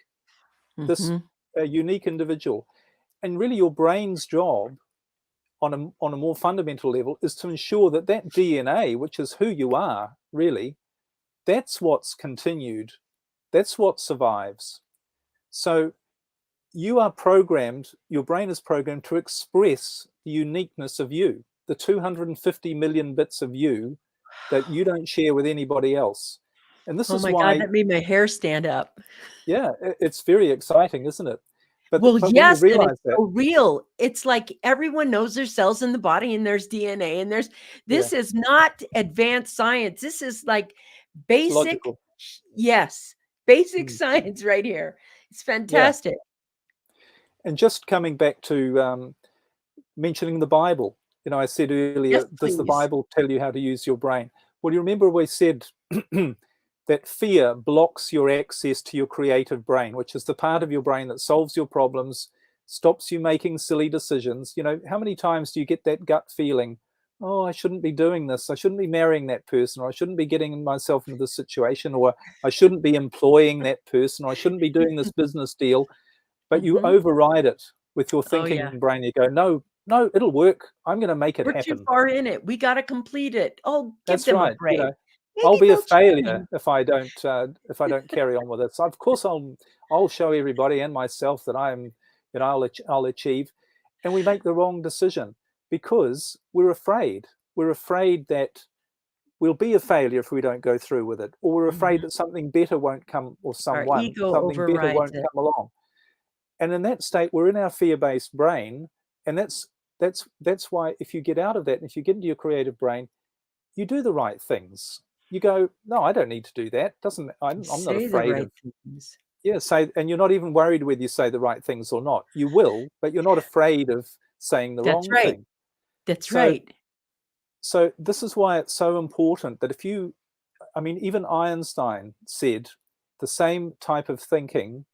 this Mhm. unique individual. And really your brain's job on a more fundamental level is to ensure that that DNA, which is who you are, really, that's what's continued. That's what survives. So you are programmed, your brain is programmed to express the uniqueness of you, the 250 million bits of you that you don't share with anybody else. And this Oh is my God, why, that made my hair stand up. yeah, it's very exciting, isn't it? Well, But when you yes, and it's realize that, so real. It's like everyone knows there's cells in the body and there's DNA and yeah, this is not advanced science. This is like it's basic, logical. yes, basic Mm, science right here. It's yeah. fantastic. And just coming back to mentioning the Bible, I said Yes, earlier, does the please. Bible tell you how to use your brain? Well, you remember we said that fear blocks your access to your creative brain, which is the part of your brain that solves your problems, stops you making silly decisions. How many times do you get that gut feeling, oh, I shouldn't be doing this, I shouldn't be marrying that person, or I shouldn't be getting myself into this situation, or I shouldn't be employing that person, or I shouldn't be doing this business deal, but you Mhm. override it with your Oh, yeah. thinking brain. You go, no, no, it'll work, I'm going to make it We're too happen. far in it. We gotta complete it. Oh, give That's them a right. break. I'll Maybe be a they'll failure change. if I don't carry on with it. So of course I'll show everybody and myself that I'll achieve. And we make the wrong decision because we're afraid. We're afraid that we'll be a failure if we don't go through with it, or we're Mhm. afraid that something better won't come, or Our ego something better overrides won't it. come along. And in that state, we're in our fear-based brain, and that's why if you get out of that and if you get into your creative brain, you do the right things. You go, no, I don't need to do that. Doesn't I'm not Say the afraid right of, things. yeah, say, and you're not even worried whether you say the right things or not. You will, but you're not afraid of saying the That's wrong right. thing. That's So right. so this is why it's so important that even Einstein said the same type of thinking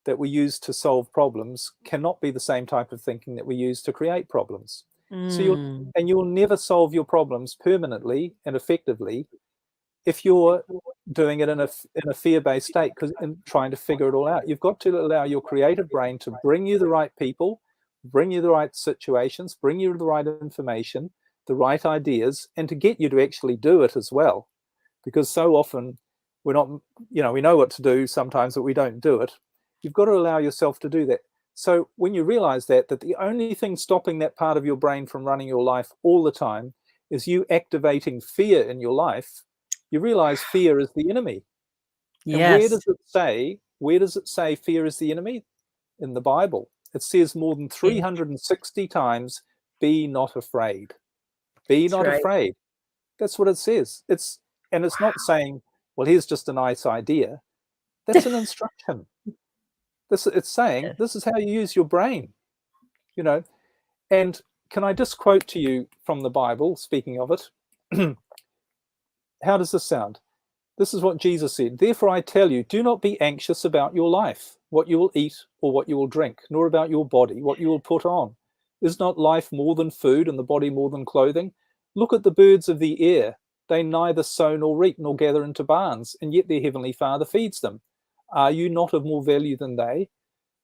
that we use to solve problems cannot be the same type of thinking that we use to create problems. So Mm. you'll never solve your problems permanently and effectively if you're doing it in a fear-based state, because in trying to figure it all out, you've got to allow your creative brain to bring you the right people, bring you the right situations, bring you the right information, the right ideas, and to get you to actually do it as well. Because so often we're not, we know what to do sometimes, but we don't do it. You've got to allow yourself to do that. So when you realize that the only thing stopping that part of your brain from running your life all the time is you activating fear in your life, you realize fear is the enemy. And Yes. where does it say fear is the enemy? In the Bible. It says more than 360 times, be not afraid. Be That's not right. afraid. That's what it says. It's not saying, well, here's just a nice idea. That's an instruction. It's saying this is how you use your brain, you know. And can I just quote to you from the Bible, speaking of it? How does this sound? This is what Jesus said. Therefore I tell you, do not be anxious about your life, what you will eat or what you will drink, nor about your body, what you will put on. Is not life more than food and the body more than clothing? Look at the birds of the air. They neither sow nor reap nor gather into barns, and yet their heavenly Father feeds them. Are you not of more value than they?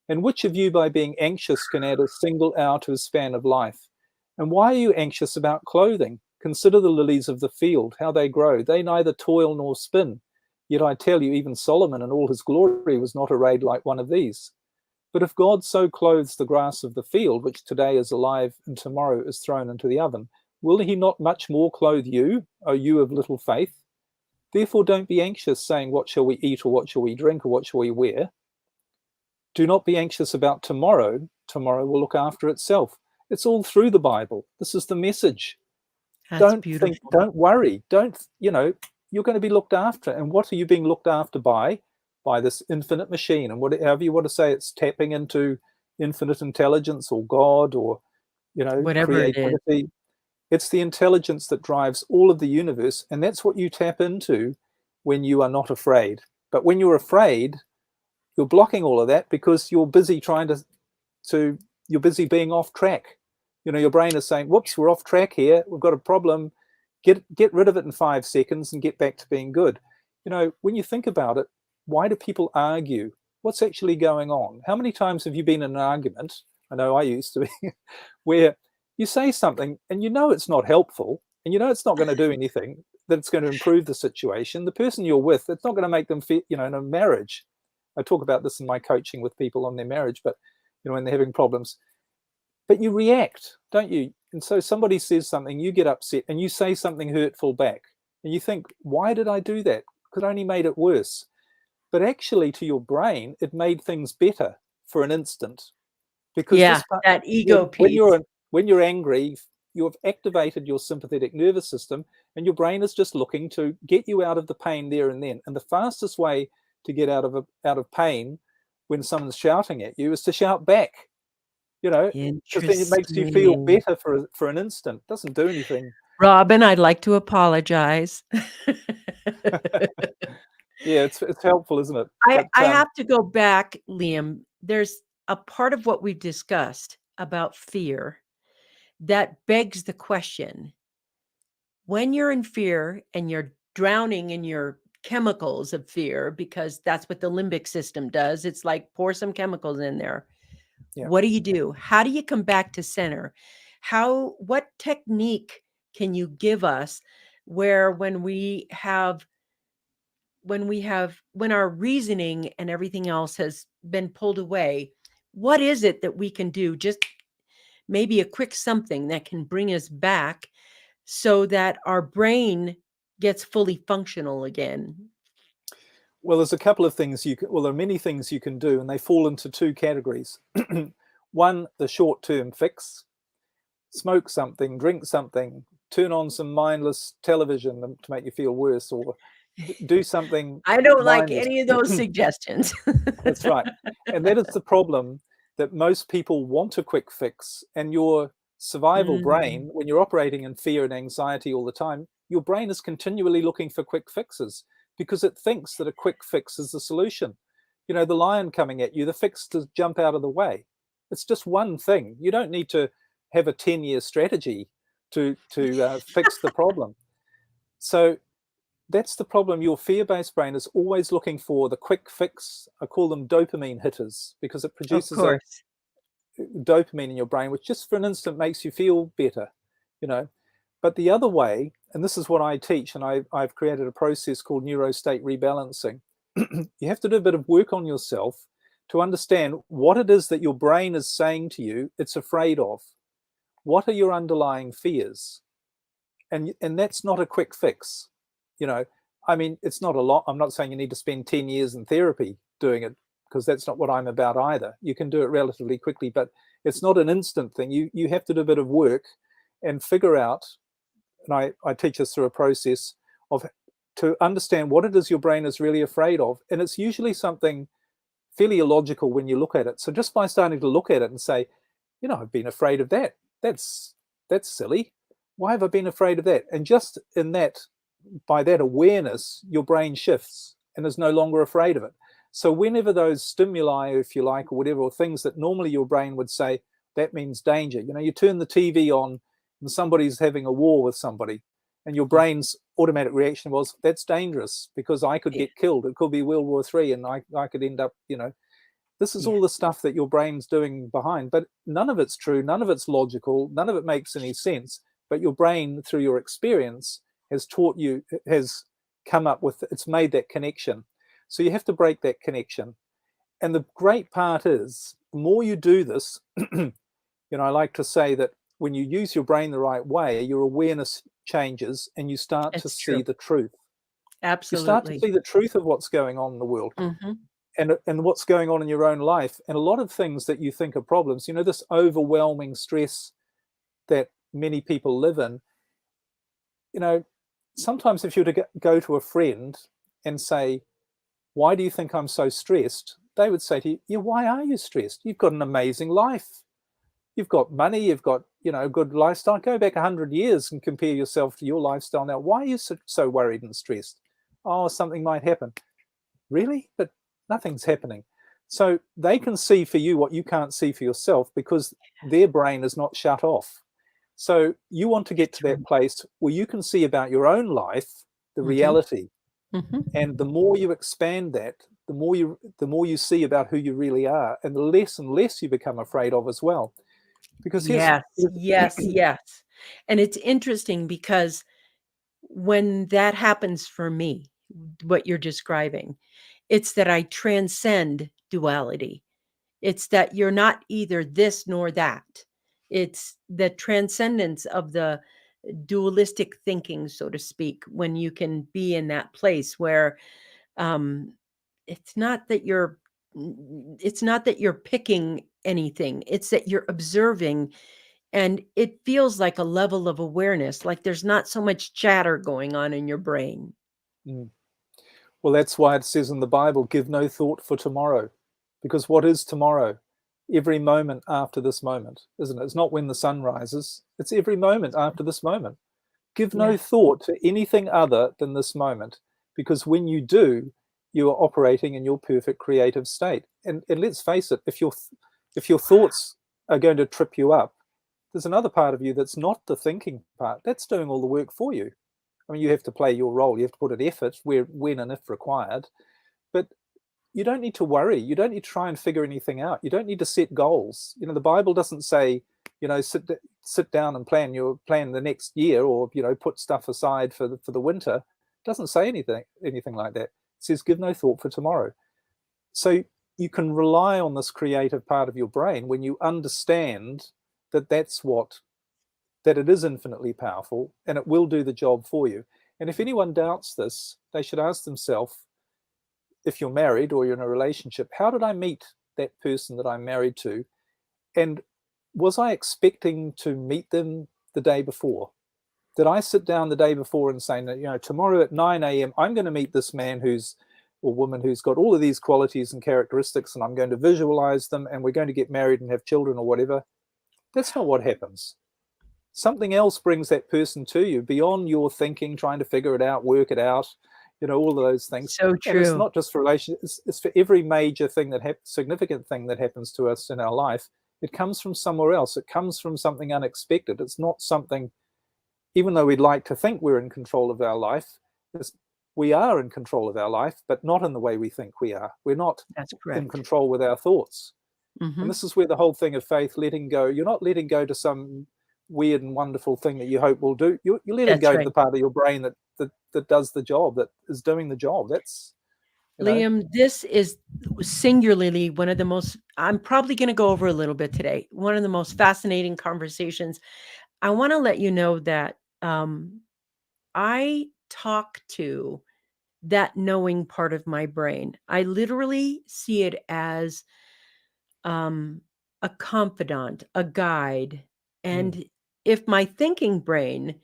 And which of you, by being anxious, can add a single hour to his span of life? And why are you anxious about clothing? Consider the lilies of the field, how they grow. They neither toil nor spin. Yet I tell you, even Solomon in all his glory was not arrayed like one of these. But if God so clothes the grass of the field, which today is alive and tomorrow is thrown into the oven, will he not much more clothe you, O you of little faith? Therefore don't be anxious, saying, what shall we eat, or what shall we drink, or what shall we wear? Do not be anxious about tomorrow. Tomorrow will look after itself. It's all through the Bible. This is the message. That's beautiful. Don't worry. You're going to be looked after. And what are you being looked after by? By this infinite machine. And whatever you want to say, it's tapping into infinite intelligence or God or, Whatever it is. creativity. It's the intelligence that drives all of the universe. And that's what you tap into when you are not afraid. But when you're afraid, you're blocking all of that because you're busy you're busy being off track. Your brain is saying, whoops, we're off track here. We've got a problem. Get rid of it in 5 seconds and get back to being good. When you think about it, why do people argue? What's actually going on? How many times have you been in an argument? I know I used to be, where you say something and it's not helpful and it's not going to do anything, that it's going to improve the situation. The person you're with, it's not going to make them feel, in a marriage. I talk about this in my coaching with people on their marriage, but when they're having problems, but you react, don't you? And so somebody says something, you get upset and you say something hurtful back and you think, why did I do that? Because it only made it worse. But actually to your brain, it made things better for an instant. Because that ego piece. When you're angry, you have activated your sympathetic nervous system and your brain is just looking to get you out of the pain there and then. And the fastest way to get out of pain when someone's shouting at you is to shout back, because then it makes you feel better for an instant. It doesn't do anything. Robin, I'd like to apologize. Yeah, it's helpful, isn't it? I have to go back, Liam. There's a part of what we've discussed about fear that begs the question. When you're in fear and you're drowning in your chemicals of fear, because that's what the limbic system does. It's like pour some chemicals in there. Yeah. What do you do? How do you come back to center? What technique can you give us where when our reasoning and everything else has been pulled away, what is it that we can do? Just maybe a quick something that can bring us back so that our brain gets fully functional again. Well, there's a couple of things there are many things you can do, and they fall into 2 categories. One, the short-term fix. Smoke something, drink something, turn on some mindless television to make you feel worse, or do something. I don't like any of those suggestions. That's right. And that is the problem, that most people want a quick fix, and your survival brain, when you're operating in fear and anxiety all the time, your brain is continually looking for quick fixes because it thinks that a quick fix is the solution. The lion coming at you, the fix to jump out of the way. It's just one thing. You don't need to have a 10-year strategy to fix the problem. So that's the problem. Your fear-based brain is always looking for the quick fix. I call them dopamine hitters because it produces a dopamine in your brain, which just for an instant makes you feel better, But the other way, and this is what I teach, and I've created a process called neurostate rebalancing. You have to do a bit of work on yourself to understand what it is that your brain is saying to you it's afraid of. What are your underlying fears? And that's not a quick fix. I mean, it's not a lot. I'm not saying you need to spend 10 years in therapy doing it, because that's not what I'm about either. You can do it relatively quickly, but it's not an instant thing. You have to do a bit of work and figure out, and I teach us through a process of to understand what it is your brain is really afraid of. And it's usually something fairly illogical when you look at it. So just by starting to look at it and say, I've been afraid of that. That's silly. Why have I been afraid of that? And just in that, by that awareness, your brain shifts and is no longer afraid of it. So whenever those stimuli, if you like, or whatever, or things that normally your brain would say, that means danger. You turn the TV on and somebody's having a war with somebody, and your brain's automatic reaction was, that's dangerous because I could get killed. It could be World War III and I could end up, this is all the stuff that your brain's doing behind. But none of it's true. None of it's logical. None of it makes any sense. But your brain, through your experience, has taught you, has come up with, it's made that connection. So you have to break that connection. And the great part is, the more you do this, I like to say that when you use your brain the right way, your awareness changes and you start to see the truth. Absolutely. You start to see the truth of what's going on in the world. Mm-hmm. And what's going on in your own life. And a lot of things that you think are problems, this overwhelming stress that many people live in, sometimes if you were to go to a friend and say, why do you think I'm so stressed? They would say to you, yeah, why are you stressed? You've got an amazing life. You've got money, you've got, a good lifestyle. Go back 100 years and compare yourself to your lifestyle now. Why are you so worried and stressed? Oh, something might happen. Really? But nothing's happening. So they can see for you what you can't see for yourself because their brain is not shut off. So you want to get to that place where you can see about your own life, the reality. Mm-hmm. And the more you expand that, the more you see about who you really are, and the less and less you become afraid of as well. Because yes. And it's interesting because when that happens for me, what you're describing, it's that I transcend duality. It's that you're not either this nor that. It's the transcendence of the dualistic thinking, so to speak, when you can be in that place where it's not that you're picking anything. It's that you're observing, and it feels like a level of awareness, like there's not so much chatter going on in your brain. Well, that's why it says in the Bible, give no thought for tomorrow, because what is tomorrow? Every moment after this moment, isn't it? It's not when the sun rises. It's every moment after this moment. Give no thought to anything other than this moment, because when you do, you are operating in your perfect creative state. And let's face it, if your thoughts are going to trip you up, there's another part of you that's not the thinking part. That's doing all the work for you. I mean, you have to play your role. You have to put in effort when and if required. But you don't need to worry. You don't need to try and figure anything out. You don't need to set goals. The Bible doesn't say, sit down and plan the next year, or put stuff aside for the winter. It doesn't say anything like that. It says give no thought for tomorrow. So you can rely on this creative part of your brain when you understand that that it is infinitely powerful and it will do the job for you. And if anyone doubts this, they should ask themselves, if you're married or you're in a relationship, how did I meet that person that I'm married to? And was I expecting to meet them the day before? Did I sit down the day before and say, tomorrow at 9 a.m., I'm going to meet this man or woman who's got all of these qualities and characteristics, and I'm going to visualize them, and we're going to get married and have children or whatever? That's not what happens. Something else brings that person to you beyond your thinking, trying to figure it out, work it out, all of those things. So true. And it's not just for relationships, it's for every major thing significant thing that happens to us in our life. It comes from somewhere else. It comes from something unexpected. It's not something, even though we'd like to think we're in control of our life, we are in control of our life, but not in the way we think we are. We're not in control with our thoughts. Mm-hmm. And this is where the whole thing of faith, letting go, you're not letting go to some weird and wonderful thing that you hope will do. You're letting go to the part of your brain that does the job, that is doing the job. That's Liam, this is singularly one of the most, I'm probably going to go over a little bit today, one of the most fascinating conversations. I want to let you know that I talk to that knowing part of my brain. I literally see it as um, a confidant, a guide. Mm. And if my thinking brain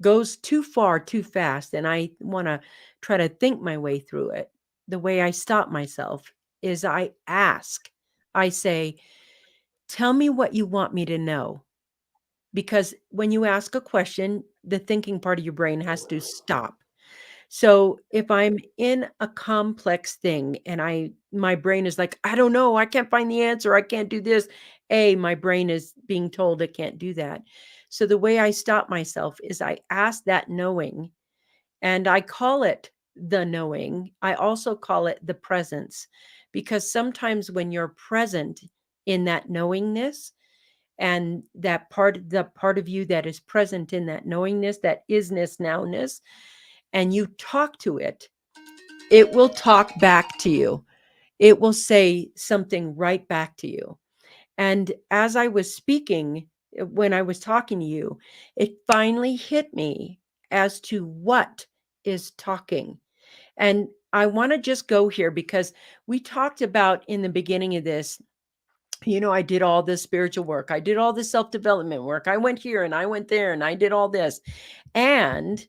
goes too far too fast and I want to try to think my way through it, the way I stop myself is I ask, I say, tell me what you want me to know. Because when you ask a question, the thinking part of your brain has to stop. So if I'm in a complex thing and my brain is like, I don't know, I can't find the answer, I can't do this. My brain is being told it can't do that. So the way I stop myself is I ask that knowing, and I call it the knowing. I also call it the presence, because sometimes when you're present in that knowingness, and the part of you that is present in that knowingness, that isness, nowness, and you talk to it, it will talk back to you. It will say something right back to you. And as I was speaking, when I was talking to you, it finally hit me as to what is talking. And I want to just go here because we talked about in the beginning of this, I did all this spiritual work. I did all this self development work. I went here and I went there and I did all this. And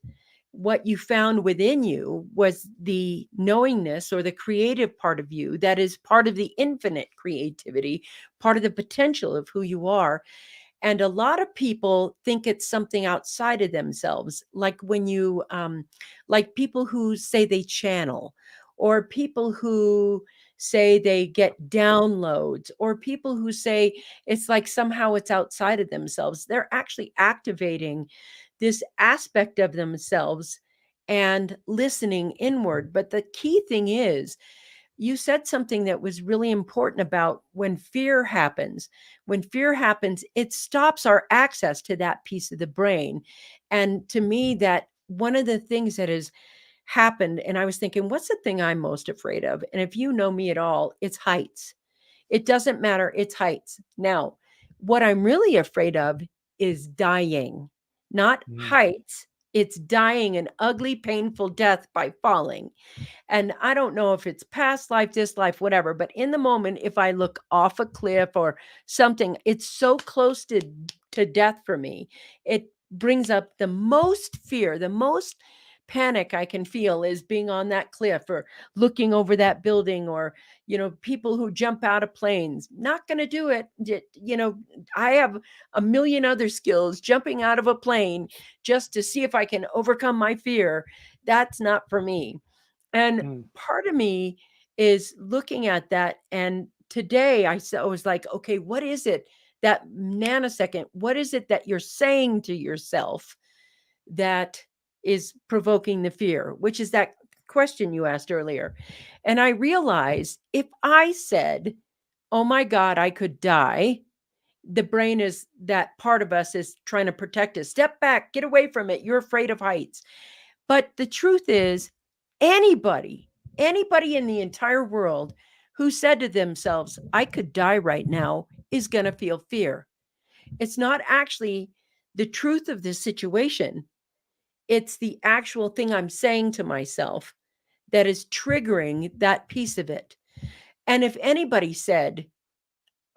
what you found within you was the knowingness or the creative part of you that is part of the infinite creativity, part of the potential of who you are. And a lot of people think it's something outside of themselves, like when you, like people who say they channel, or people who say they get downloads, or people who say it's like somehow it's outside of themselves. They're actually activating this aspect of themselves and listening inward. But the key thing is, you said something that was really important about when fear happens. When fear happens, it stops our access to that piece of the brain. And to me, that one of the things that has happened, and I was thinking, what's the thing I'm most afraid of? And if you know me at all, it's heights. It doesn't matter, it's heights. Now, what I'm really afraid of is dying, not Mm. heights. It's dying an ugly, painful death by falling. And I don't know if it's past life, this life, whatever, but in the moment, if I look off a cliff or something, it's so close to death for me. It brings up the most fear, the most panic I can feel is being on that cliff or looking over that building, or, people who jump out of planes. Not going to do it. I have a million other skills. Jumping out of a plane just to see if I can overcome my fear, that's not for me. And Mm. part of me is looking at that. And today I was like, okay, what is it, that nanosecond? What is it that you're saying to yourself that is provoking the fear, which is that question you asked earlier? And I realized if I said, oh my God, I could die, the brain is, that part of us is trying to protect us. Step back, get away from it. You're afraid of heights. But the truth is, anybody, anybody in the entire world who said to themselves, I could die right now, is going to feel fear. It's not actually the truth of the situation, it's the actual thing I'm saying to myself that is triggering that piece of it. And if anybody said,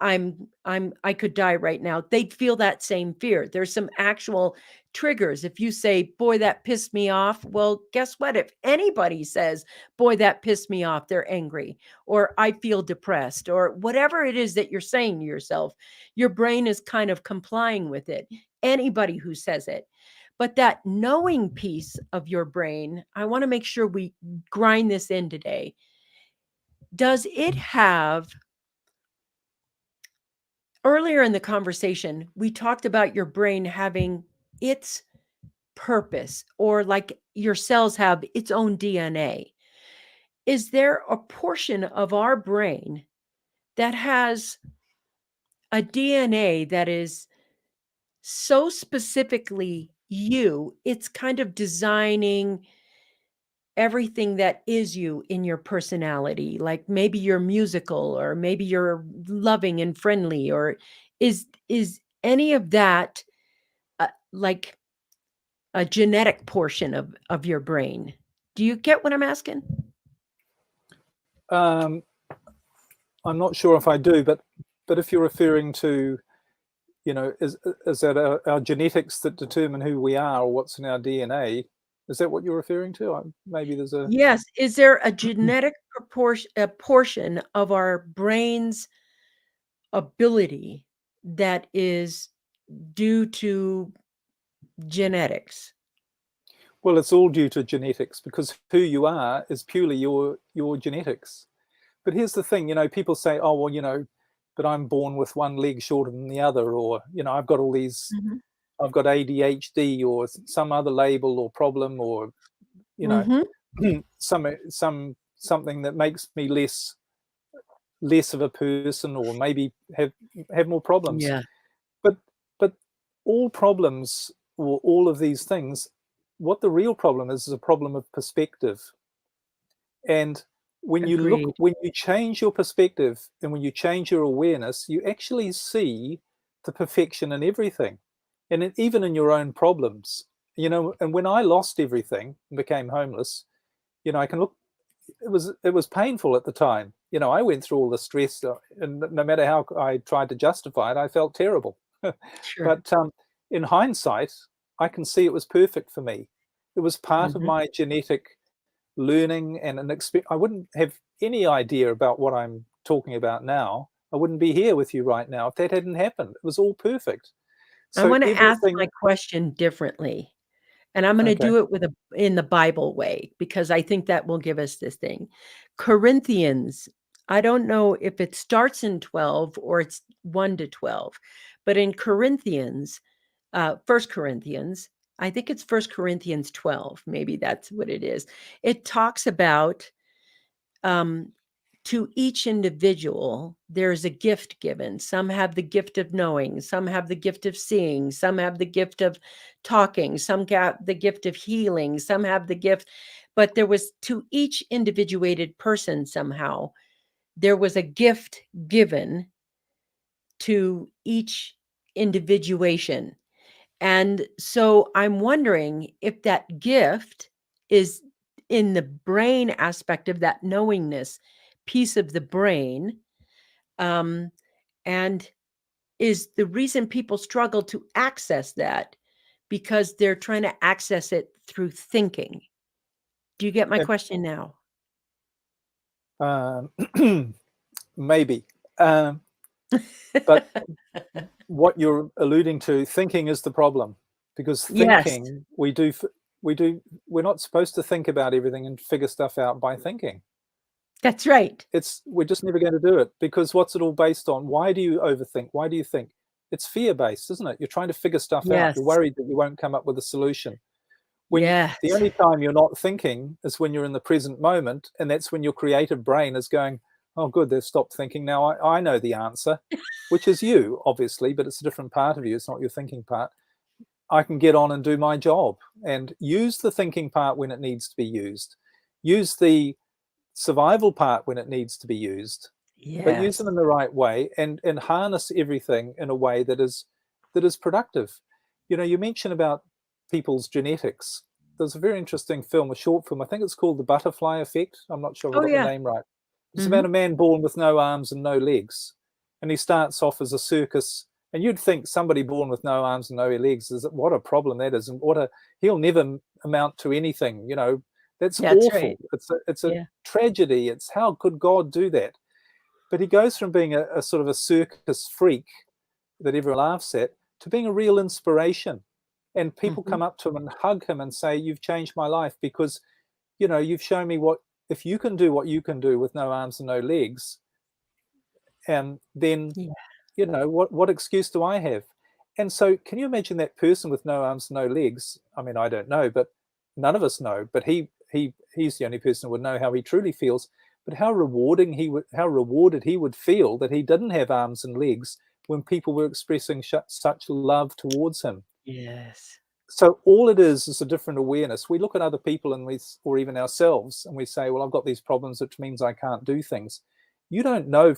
I could die right now, they'd feel that same fear. There's some actual triggers. If you say, boy, that pissed me off, well, guess what? If anybody says, boy, that pissed me off, they're angry, or I feel depressed, or whatever it is that you're saying to yourself, your brain is kind of complying with it. Anybody who says it. But that knowing piece of your brain, I want to make sure we grind this in today. Does it have, earlier in the conversation, we talked about your brain having its purpose, or like your cells have its own DNA. Is there a portion of our brain that has a DNA that is so specifically you? It's kind of designing everything that is you in your personality. Like maybe you're musical, or maybe you're loving and friendly, or is any of that like a genetic portion of your brain? Do you get what I'm asking? I'm not sure if I do, but if you're referring to, is that our genetics that determine who we are or what's in our DNA? Is that what you're referring to? Maybe there's a... Yes. Is there a genetic portion of our brain's ability that is due to genetics? Well, it's all due to genetics, because who you are is purely your genetics. But here's the thing, people say, oh, well, but I'm born with one leg shorter than the other, or, I've got all these, Mm-hmm. I've got ADHD or some other label or problem, or, Mm-hmm. something that makes me less of a person, or maybe have more problems. Yeah. But all problems, or all of these things, what the real problem is a problem of perspective. And when Agreed. when you change your perspective and when you change your awareness, you actually see the perfection in everything, and even in your own problems. And when I lost everything and became homeless, I can look. It was painful at the time. I went through all the stress, and no matter how I tried to justify it, I felt terrible. Sure. But in hindsight, I can see it was perfect for me. It was part of Mm-hmm. my genetic learning and an experience. I wouldn't have any idea about what I'm talking about now. I wouldn't be here with you right now if that hadn't happened. It was all perfect. I So want to ask my everything... question differently. And I'm going to Okay. do it in the Bible way, because I think that will give us this thing. Corinthians, I don't know if it starts in 12 or it's 1 to 12, but in Corinthians, 1 Corinthians, I think it's 1 Corinthians 12, maybe that's what it is. It talks about to each individual, there's a gift given. Some have the gift of knowing, some have the gift of seeing, some have the gift of talking, some got the gift of healing, some have the gift, but there was to each individuated person somehow, there was a gift given to each individuation. And so I'm wondering if that gift is in the brain aspect of that knowingness piece of the brain, and is the reason people struggle to access that because they're trying to access it through thinking. Do you get my question now? Maybe. But what you're alluding to, thinking is the problem, because Yes, thinking, we're not supposed to think about everything and figure stuff out by thinking. that's right. We're just never going to do it, because what's it all based on? Why do you overthink? Why do you think? It's fear-based, isn't it? You're trying to figure stuff out. Yes, You're worried that you won't come up with a solution. yes, The only time you're not thinking is when you're in the present moment, and that's when your creative brain is going, oh good, they've stopped thinking now. I know the answer, which is you, obviously, but it's a different part of you. It's not your thinking part. I can get on and do my job, and use the thinking part when it needs to be used. Use the survival part when it needs to be used, but use yes. them in the right way, and harness everything in a way that is productive. You mentioned about people's genetics. There's a very interesting film, a short film, I think it's called The Butterfly Effect. I'm not sure if I Oh, got the yeah. name right. It's Hmm. about a man born with no arms and no legs, and he starts off as a circus. And you'd think somebody born with no arms and no legs, is what a problem that is, and he'll never amount to anything. That's That's right. awful. It's a Yeah. tragedy. It's, how could God do that? But he goes from being a sort of a circus freak that everyone laughs at to being a real inspiration. And people Hmm. come up to him and hug him and say, you've changed my life, because you've shown me what, if you can do what you can do with no arms and no legs, and then Yeah. what excuse do I have? And so can you imagine that person with no arms, no legs? I mean, I don't know, but none of us know, but he's the only person who would know how he truly feels. But how rewarded he would feel that he didn't have arms and legs when people were expressing such love towards him. Yes. So all it is a different awareness. We look at other people or even ourselves, and we say, well, I've got these problems, which means I can't do things. You don't know,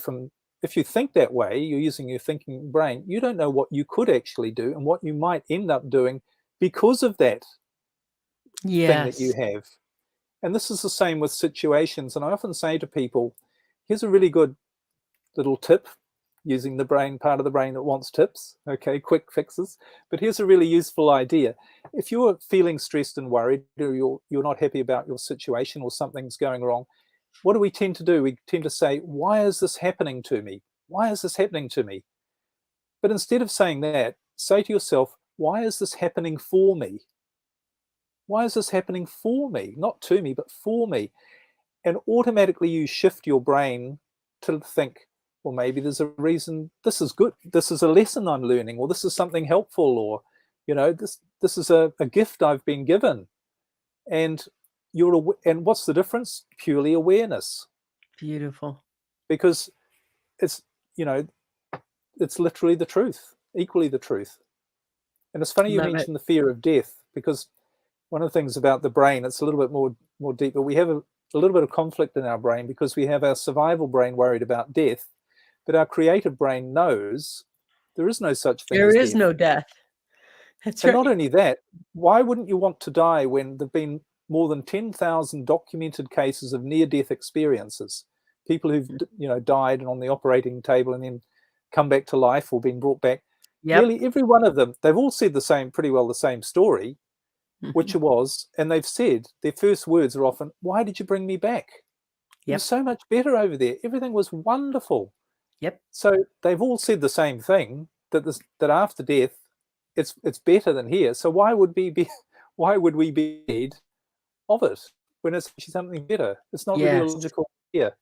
if you think that way, you're using your thinking brain, you don't know what you could actually do and what you might end up doing because of that thing that you Yes. have. And this is the same with situations. And I often say to people, here's a really good little tip, using the brain, part of the brain that wants tips, okay, quick fixes. But here's a really useful idea. If you're feeling stressed and worried, or you're not happy about your situation, or something's going wrong, what do we tend to do? We tend to say, why is this happening to me? Why is this happening to me? But instead of saying that, say to yourself, why is this happening for me? Why is this happening for me? Not to me, but for me. And automatically you shift your brain to think, well, maybe there's a reason. This is good. This is a lesson I'm learning, or this is something helpful, or, you know, this is a gift I've been given. And and what's the difference? Purely awareness. Beautiful. Because it's, you know, it's literally the truth, equally the truth. And it's funny you mentioned the fear of death, because one of the things about the brain, it's a little bit more deep, but we have a little bit of conflict in our brain, because we have our survival brain worried about death, but our creative brain knows there is no such thing as death. There is no death. That's right. And not only that, why wouldn't you want to die when there've been more than 10,000 documented cases of near-death experiences? People who've, you know, died on the operating table and then come back to life, or been brought back. Yep. Nearly every one of them, they've all said pretty well the same story, which it was, and they've said, their first words are often, why did you bring me back? It was so much better over there. Everything was wonderful. Yep. So they've all said the same thing, that after death, it's better than here. So why would we be scared of it when it's something better? It's not really a logical idea,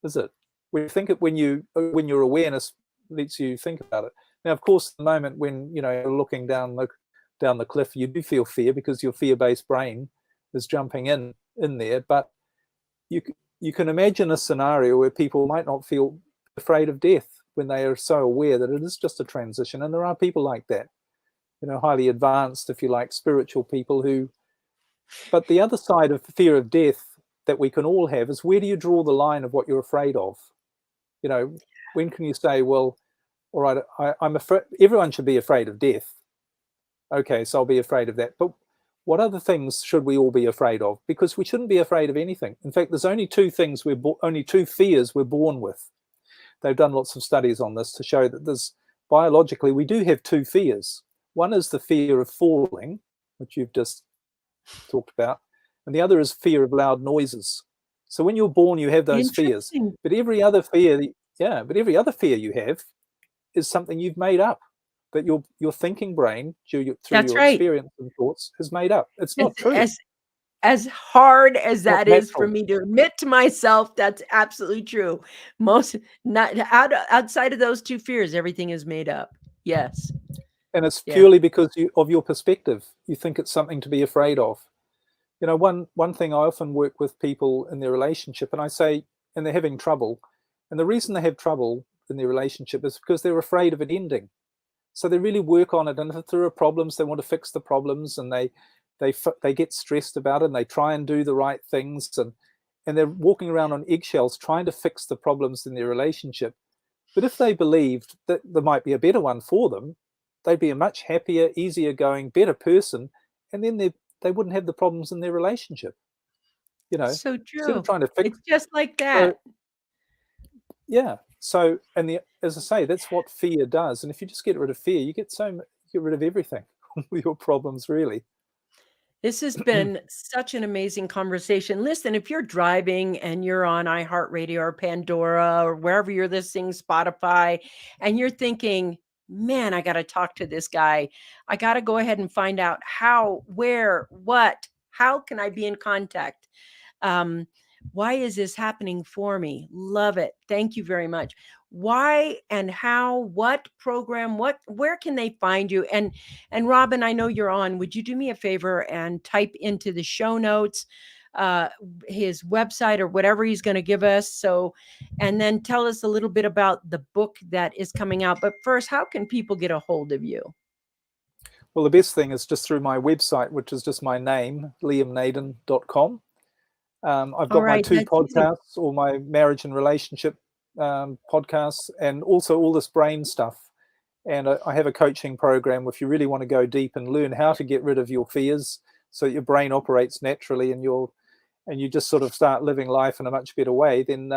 is it? We think it when your awareness lets you think about it. Now, of course, the moment when, you know, you're looking down the cliff, you do feel fear, because your fear-based brain is jumping in there. But you can imagine a scenario where people might not feel afraid of death, when they are so aware that it is just a transition. And there are people like that, you know, highly advanced, if you like, spiritual people who. But the other side of fear of death that we can all have is, where do you draw the line of what you're afraid of? You know, when can you say, well, all right, I'm afraid, everyone should be afraid of death. Okay, so I'll be afraid of that. But what other things should we all be afraid of? Because we shouldn't be afraid of anything. In fact, there's only two fears we're born with. They've done lots of studies on this to show that biologically, we do have two fears. One is the fear of falling, which you've just talked about, and the other is fear of loud noises. So when you're born, you have those fears. But every other fear you have is something you've made up, that your thinking brain, through your experience and thoughts, has made up. It's not true. As hard as that is for me to admit to myself, that's absolutely true. Outside of those two fears, everything is made up. Yes. And it's purely because of your perspective. You think it's something to be afraid of. You know, one thing I often work with people in their relationship, and I say, and they're having trouble, and the reason they have trouble in their relationship is because they're afraid of it ending. So they really work on it, and if there are problems, they want to fix the problems, and they get stressed about it, and they try and do the right things, and they're walking around on eggshells trying to fix the problems in their relationship. But if they believed that there might be a better one for them, they'd be a much happier, easier going, better person, and then they wouldn't have the problems in their relationship. You know, so true. Instead of trying to fix, it's just like that. So, as I say, that's what fear does. And if you just get rid of fear, you get rid of everything, all your problems, really. This has been such an amazing conversation. Listen, if you're driving and you're on iHeartRadio or Pandora or wherever you're listening, Spotify, and you're thinking, man, I got to talk to this guy. I got to go ahead and find out how, where, what, how can I be in contact? Why is this happening for me? Love it. Thank you very much. Why and how, what program, where can they find you? And Robin, I know you're on. Would you do me a favor and type into the show notes his website or whatever he's going to give us? So, and then tell us a little bit about the book that is coming out. But first, how can people get a hold of you? Well, the best thing is just through my website, which is just my name, liamnaden.com. I've got my two podcasts, all my marriage and relationship podcasts, and also all this brain stuff. And I have a coaching program if you really want to go deep and learn how to get rid of your fears so your brain operates naturally, and and you just sort of start living life in a much better way, then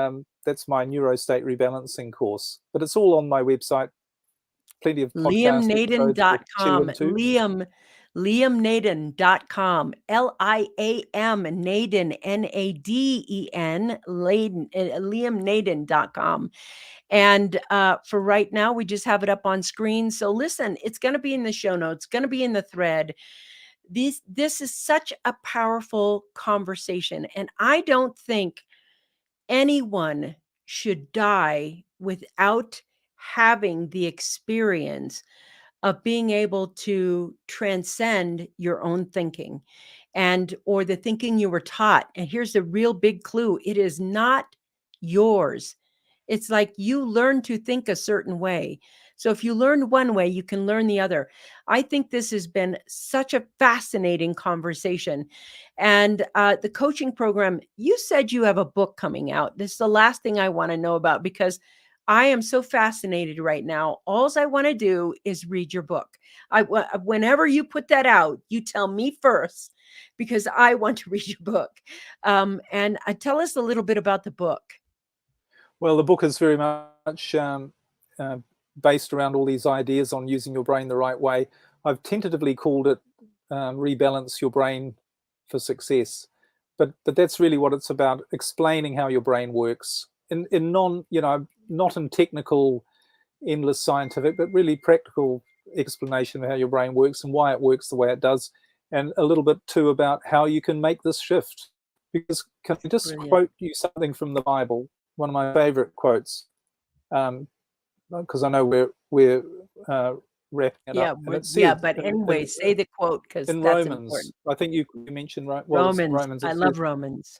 that's my neurostate rebalancing course. But it's all on my website. Plenty of podcast episodes to chew LiamNaden.com. into. LiamNaden.com. Liam Naden, Naden, LiamNaden.com. And for right now, we just have it up on screen. So listen, it's going to be in the show notes, going to be in the thread. This is such a powerful conversation. And I don't think anyone should die without having the experience of being able to transcend your own thinking or the thinking you were taught. And here's the real big clue. It is not yours. It's like you learn to think a certain way. So if you learn one way, you can learn the other. I think this has been such a fascinating conversation. And the coaching program, you said you have a book coming out. This is the last thing I want to know about, because I am so fascinated right now. All I want to do is read your book. Whenever you put that out, you tell me first, because I want to read your book. And tell us a little bit about the book. Well, the book is very much based around all these ideas on using your brain the right way. I've tentatively called it Rebalance Your Brain for Success. But that's really what it's about, explaining how your brain works in not in technical, endless scientific, but really practical explanation of how your brain works and why it works the way it does. And a little bit too about how you can make this shift. Because can I just quote you something from the Bible? One of my favorite quotes, because I know we're wrapping it up. And it says, but anyway, say the quote, because in that's Romans, important. I think you mentioned Romans. I love Romans.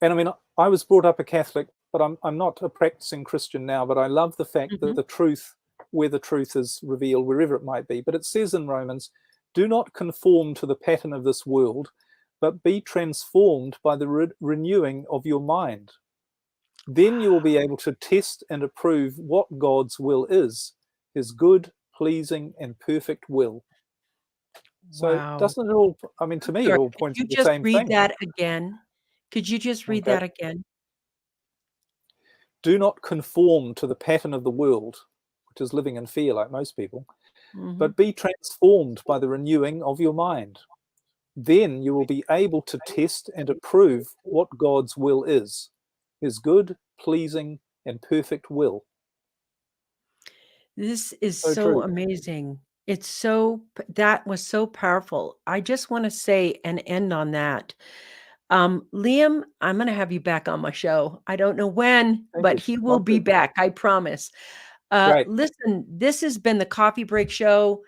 And I mean, I was brought up a Catholic, but I'm not a practicing Christian now. But I love the fact that the truth, where the truth is revealed, wherever it might be. But it says in Romans, do not conform to the pattern of this world, but be transformed by the renewing of your mind. Then you will be able to test and approve what God's will is, his good, pleasing, and perfect will. So doesn't it all, I mean, to me, it all points to the same thing. Could you just read that again? Could you just read that again? Do not conform to the pattern of the world, which is living in fear like most people, but be transformed by the renewing of your mind. Then you will be able to test and approve what God's will is, his good, pleasing, and perfect will. This is so amazing. That was so powerful. I just want to say and end on that. Liam, I'm going to have you back on my show. I don't know when, but he will be back. I promise. Listen, this has been the Coffee Break Show.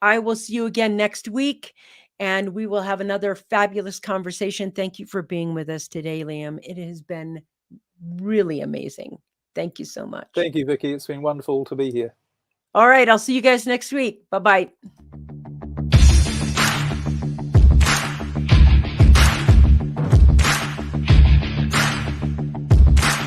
I will see you again next week, and we will have another fabulous conversation. Thank you for being with us today, Liam. It has been really amazing. Thank you so much. Thank you, Vicki. It's been wonderful to be here. All right. I'll see you guys next week. Bye-bye.